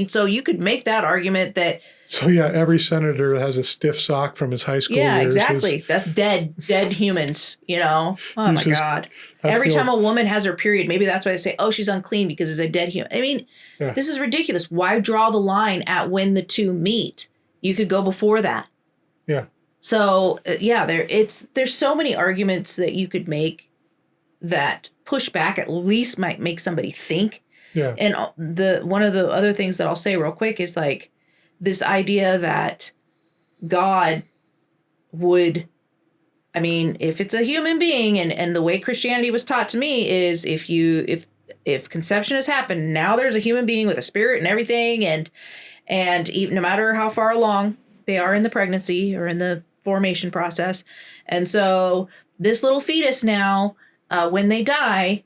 So you could make that argument that. So every senator has a stiff sock from his high school years. Yeah, exactly. That's dead humans, Oh my God. Every time a woman has her period, maybe that's why they say, oh, she's unclean because it's a dead human. This is ridiculous. Why draw the line at when the two meet? You could go before that. Yeah. So there's so many arguments that you could make that push back at least might make somebody think. Yeah. And one of the other things that I'll say real quick is this idea that God would, if it's a human being, and the way Christianity was taught to me is if conception has happened, now there's a human being with a spirit and everything, and even no matter how far along they are in the pregnancy or in the formation process. And so this little fetus now, when they die,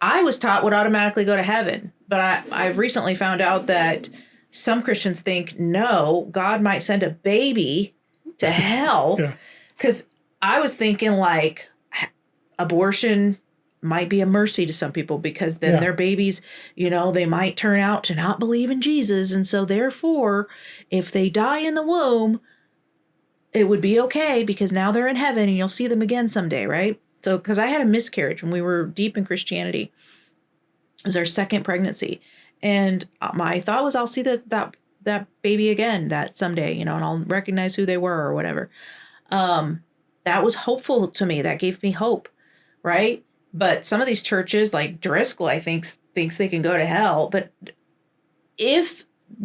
I was taught would automatically go to heaven. But I've recently found out that some Christians think, no, God might send a baby to hell. Because I was thinking abortion might be a mercy to some people, because then their babies, they might turn out to not believe in Jesus. And so therefore, if they die in the womb, it would be okay because now they're in heaven and you'll see them again someday, right? So, because I had a miscarriage when we were deep in Christianity. It was our second pregnancy. And my thought was, I'll see that baby again that someday, and I'll recognize who they were or whatever. That was hopeful to me. That gave me hope, right? But some of these churches, like Driscoll, I think, thinks they can go to hell. But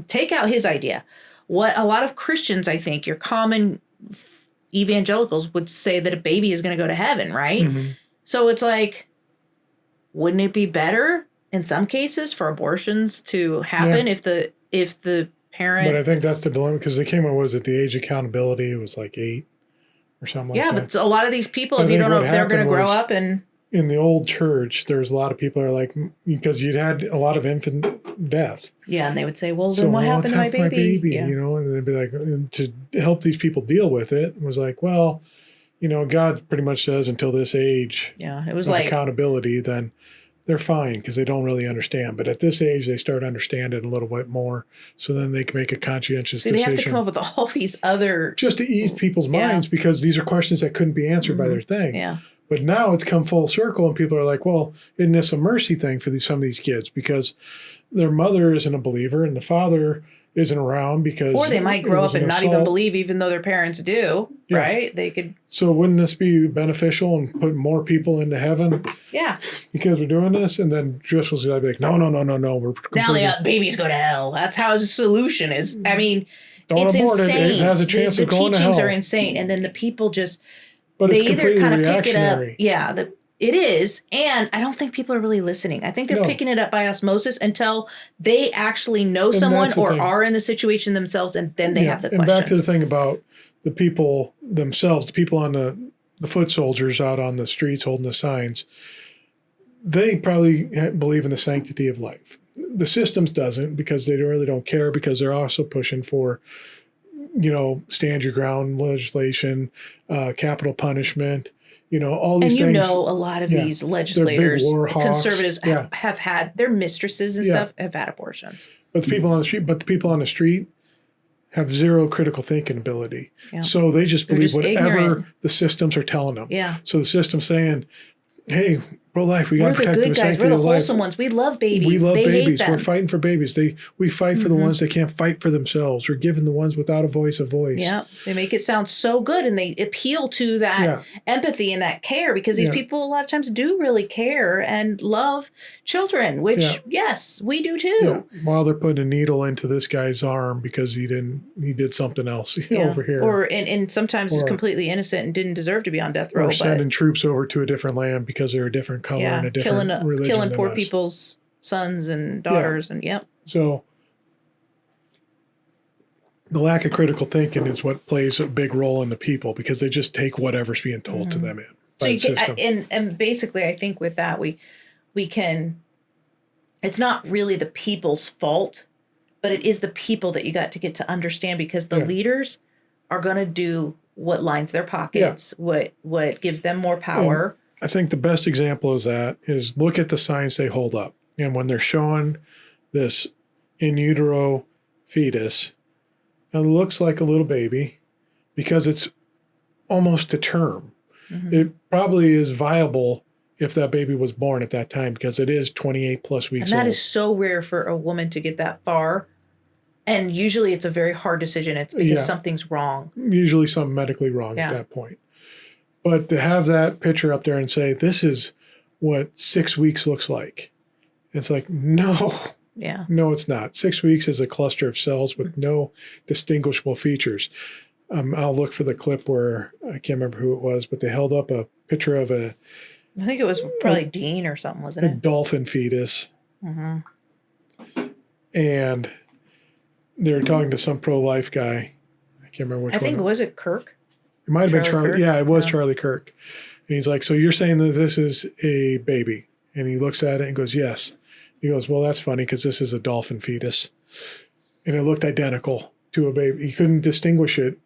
take out his idea, what a lot of Christians, I think, your common evangelicals would say that a baby is going to go to heaven, right? Mm-hmm. So it's like, wouldn't it be better in some cases for abortions to happen if the parent? But I think that's the dilemma, because they came up, was it the age accountability? It was like 8 or something like that. Yeah, but a lot of these people, if you don't know, they're going to grow up and... In the old church, there's a lot of people are like, because you'd had a lot of infant death. Yeah, and they would say, well, then what happened to my baby? Yeah. And they'd be like, and to help these people deal with it, was like, well, God pretty much says until this age it was of like accountability, then they're fine because they don't really understand. But at this age, they start understanding a little bit more. So then they can make a conscientious decision. They have to come up with all these other... Just to ease people's minds, because these are questions that couldn't be answered by their thing. Yeah. But now it's come full circle, and people are like, well, isn't this a mercy thing for some of these kids? Because their mother isn't a believer and the father isn't around because... Or they might grow up and not even believe, even though their parents do, right? They could... So wouldn't this be beneficial and put more people into heaven? Yeah. Because we're doing this? And then Driscoll's going to be like, no. Now they got babies go to hell. That's how his solution is. I mean, it's abort insane. It has a chance of going to hell. The teachings are insane. And then the people just... But they it's either kind of pick it up. reactionary. Yeah, it is. And I don't think people are really listening. I think they're picking it up by osmosis until they actually know someone or are in the situation themselves, and then they have the questions. And back to the thing about the people themselves, the people on the foot soldiers out on the streets holding the signs, they probably believe in the sanctity of life. The systems doesn't, because they really don't care, because they're also pushing for stand your ground legislation, capital punishment, all these things. And a lot of these legislators, conservatives, have had their mistresses and stuff have had abortions. But the people on the street, have zero critical thinking ability. Yeah. So they just believe whatever ignorant. The systems are telling them. Yeah. So the system's saying, hey, pro-life, we got to protect the good guys. We're the wholesome ones. We love babies. We love babies. Hate them. We're fighting for babies. We fight for the ones that can't fight for themselves. We're giving the ones without a voice a voice. Yeah, they make it sound so good, and they appeal to that empathy and that care, because these people a lot of times do really care and love children, which yes, we do too. Yeah. While they're putting a needle into this guy's arm because he did something else over here, or and sometimes is completely innocent and didn't deserve to be on death row. Or sending troops over to a different land because they're a different color and a different religion killing poor us. People's sons and daughters and So the lack of critical thinking is what plays a big role in the people, because they just take whatever's being told to them So you can, and basically I think with that we can, it's not really the people's fault, but it is the people that you got to get to understand, because the leaders are going to do what lines their pockets, what gives them more power. And I think the best example is look at the signs they hold up. And when they're showing this in utero fetus, it looks like a little baby because it's almost to term. Mm-hmm. It probably is viable if that baby was born at that time, because it is 28 plus weeks old. And that is so rare for a woman to get that far. And usually it's a very hard decision. It's because something's wrong. Usually something medically wrong at that point. But to have that picture up there and say, this is what 6 weeks looks like. It's like, no. Yeah. No, it's not. 6 weeks is a cluster of cells with no distinguishable features. I'll look for the clip where, I can't remember who it was, but they held up a picture of I think it was probably Dean or something, wasn't it? A dolphin fetus. Mm-hmm. And they were talking to some pro-life guy. I can't remember which one. I think, was it Kirk? It might have been Charlie. Kirk? Yeah, it was Charlie Kirk. And he's like, so you're saying that this is a baby? And he looks at it and goes, yes. He goes, well, that's funny because this is a dolphin fetus. And it looked identical to a baby. He couldn't distinguish it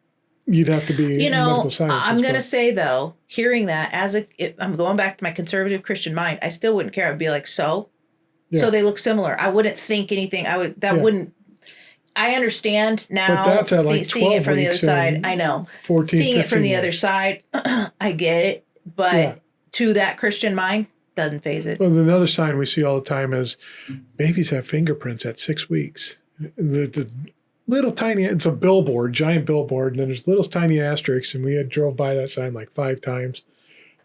You'd have to be in medical science. I'm going to say, though, hearing that, I'm going back to my conservative Christian mind, I still wouldn't care. I'd be like, so they look similar. I wouldn't think anything. Wouldn't. I understand now. But that's at like 12 seeing it from the other side. I know. 14, seeing it from the years. other side, I get it. But to that Christian mind, doesn't phase it. Well, another sign we see all the time is babies have fingerprints at 6 weeks. The little tiny, it's a billboard, giant billboard, and then there's little tiny asterisks, and we had drove by that sign like 5 times.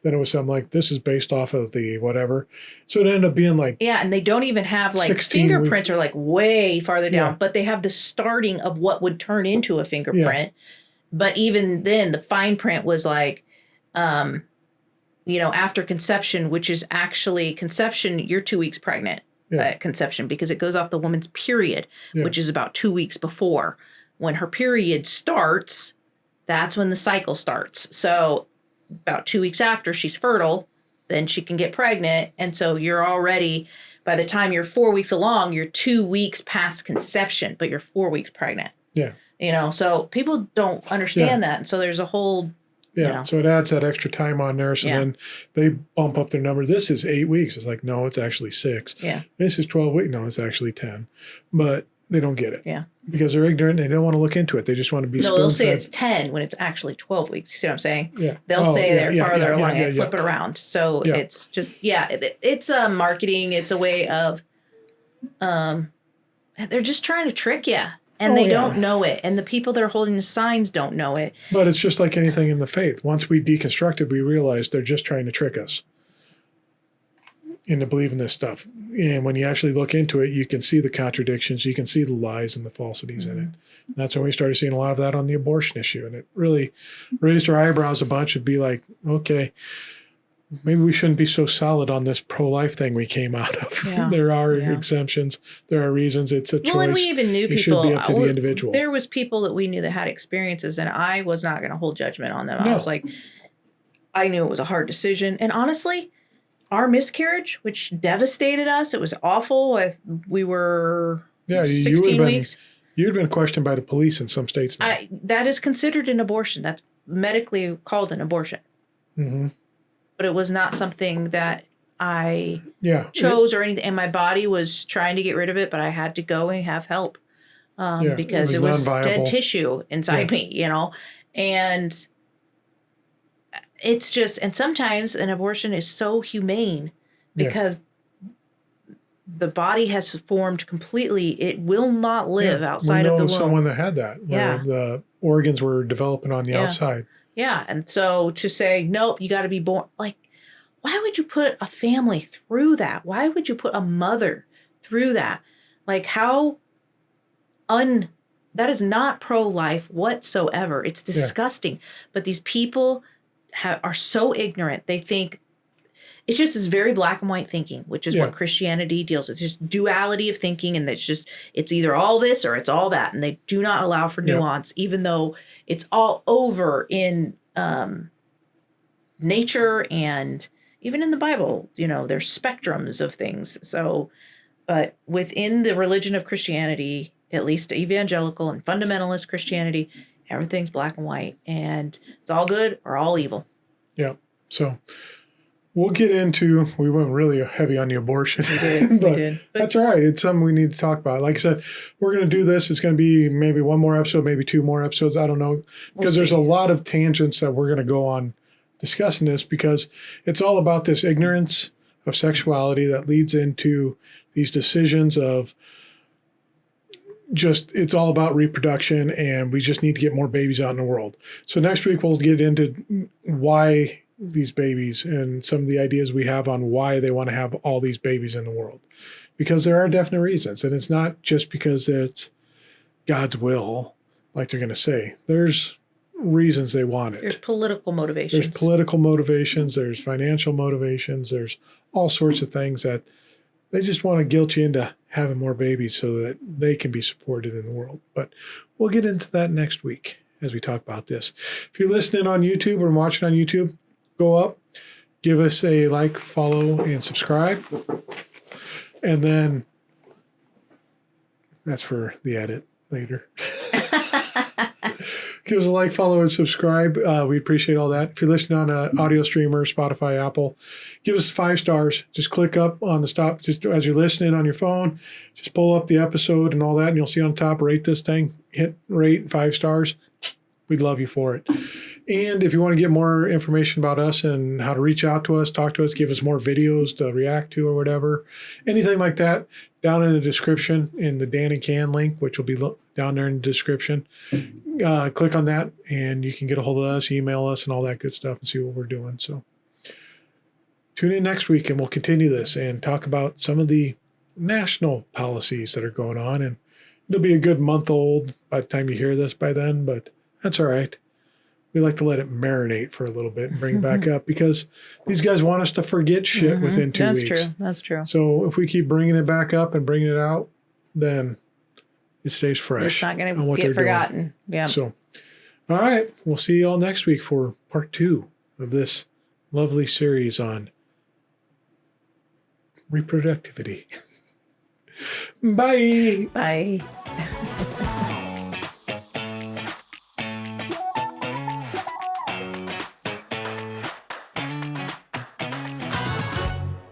Then it was something like, this is based off of the whatever. So it ended up being like, yeah, and they don't even have like 16 fingerprints weeks. are like way farther down, but they have the starting of what would turn into a fingerprint. But even then, the fine print was like, after conception, which is actually conception, you're 2 weeks pregnant at conception because it goes off the woman's period, which is about 2 weeks before. When her period starts, that's when the cycle starts. So about 2 weeks after she's fertile, then she can get pregnant. And so you're already, by the time you're 4 weeks along, you're 2 weeks past conception, but you're 4 weeks pregnant. Yeah. So people don't understand that. And so there's a whole, so it adds that extra time on there. So then they bump up their number. This is 8 weeks. It's like, no, it's actually 6. Yeah. This is 12 weeks. No, it's actually 10. But they don't get it. Yeah. Because they're ignorant. They don't want to look into it. They just want to be No, they'll say spoon-fed. it's 10 when it's actually 12 weeks. You see what I'm saying? Yeah. They'll say they're farther along and flip yeah. it around. So it's just, it's a marketing. It's a way of, they're just trying to trick you. And they don't know it. And the people that are holding the signs don't know it. But it's just like anything in the faith. Once we deconstruct it, we realize they're just trying to trick us into believing this stuff. And when you actually look into it, you can see the contradictions. You can see the lies and the falsities in it. And that's when we started seeing a lot of that on the abortion issue. And it really raised our eyebrows a bunch. It'd be like, okay, maybe we shouldn't be so solid on this pro-life thing we came out of. Yeah. There are exemptions. There are reasons. It's a choice. Well, and we even knew people. It should be up to the individual. There was people that we knew that had experiences, and I was not going to hold judgment on them. No. I was like, I knew it was a hard decision. And honestly, our miscarriage, which devastated us, it was awful. We were 16 weeks. You'd been questioned by the police in some states now. That is considered an abortion. That's medically called an abortion. Mm-hmm. But it was not something that I chose or anything. And my body was trying to get rid of it, but I had to go and have help because it was dead tissue inside me, And it's just, and sometimes an abortion is so humane because the body has formed completely. It will not live outside of the womb. Someone that had that, where the organs were developing on the outside. Yeah. And so to say, nope, you got to be born, like, why would you put a family through that? Why would you put a mother through that? Like that is not pro-life whatsoever. It's disgusting. But these people are so ignorant. They think it's just this very black and white thinking, which is what Christianity deals with. It's just duality of thinking. And it's either all this or it's all that. And they do not allow for nuance, even though it's all over in nature and even in the Bible, there's spectrums of things. So, but within the religion of Christianity, at least evangelical and fundamentalist Christianity, everything's black and white and it's all good or all evil. Yeah. So we'll get into, we went really heavy on the abortion. We did. But that's all right. It's something we need to talk about. Like I said, we're going to do this. It's going to be maybe one more episode, maybe 2 more episodes. I don't know. Because there's a lot of tangents that we're going to go on discussing this because it's all about this ignorance of sexuality that leads into these decisions of it's all about reproduction and we just need to get more babies out in the world. So next week we'll get into why these babies and some of the ideas we have on why they want to have all these babies in the world. Because there are definite reasons. And it's not just because it's God's will, like they're going to say. There's reasons they want it. There's political motivations. There's political motivations. There's financial motivations. There's all sorts of things that they just want to guilt you into having more babies so that they can be supported in the world. But we'll get into that next week as we talk about this. If you're listening on YouTube or watching on YouTube, go up, give us a like, follow, and subscribe. And then that's for the edit later. Give us a like, follow, and subscribe. We appreciate all that. If you're listening on an audio streamer, Spotify, Apple, give us 5 stars. Just click up on the stop. Just as you're listening on your phone, just pull up the episode and all that, and you'll see on top, rate this thing. Hit rate 5 stars. We'd love you for it. And if you want to get more information about us and how to reach out to us, talk to us, give us more videos to react to or whatever, anything like that, down in the description in the Dan and Can link, which will be down there in the description. Click on that and you can get a hold of us, email us, and all that good stuff and see what we're doing. So tune in next week and we'll continue this and talk about some of the national policies that are going on. And it'll be a good month old by the time you hear this by then, but that's all right. We like to let it marinate for a little bit and bring it back up because these guys want us to forget shit within 2 weeks. That's true. That's true. So if we keep bringing it back up and bringing it out, then it stays fresh. It's not going to get forgotten. Yeah. So, all right. We'll see you all next week for part 2 of this lovely series on reproductivity. Bye. Bye.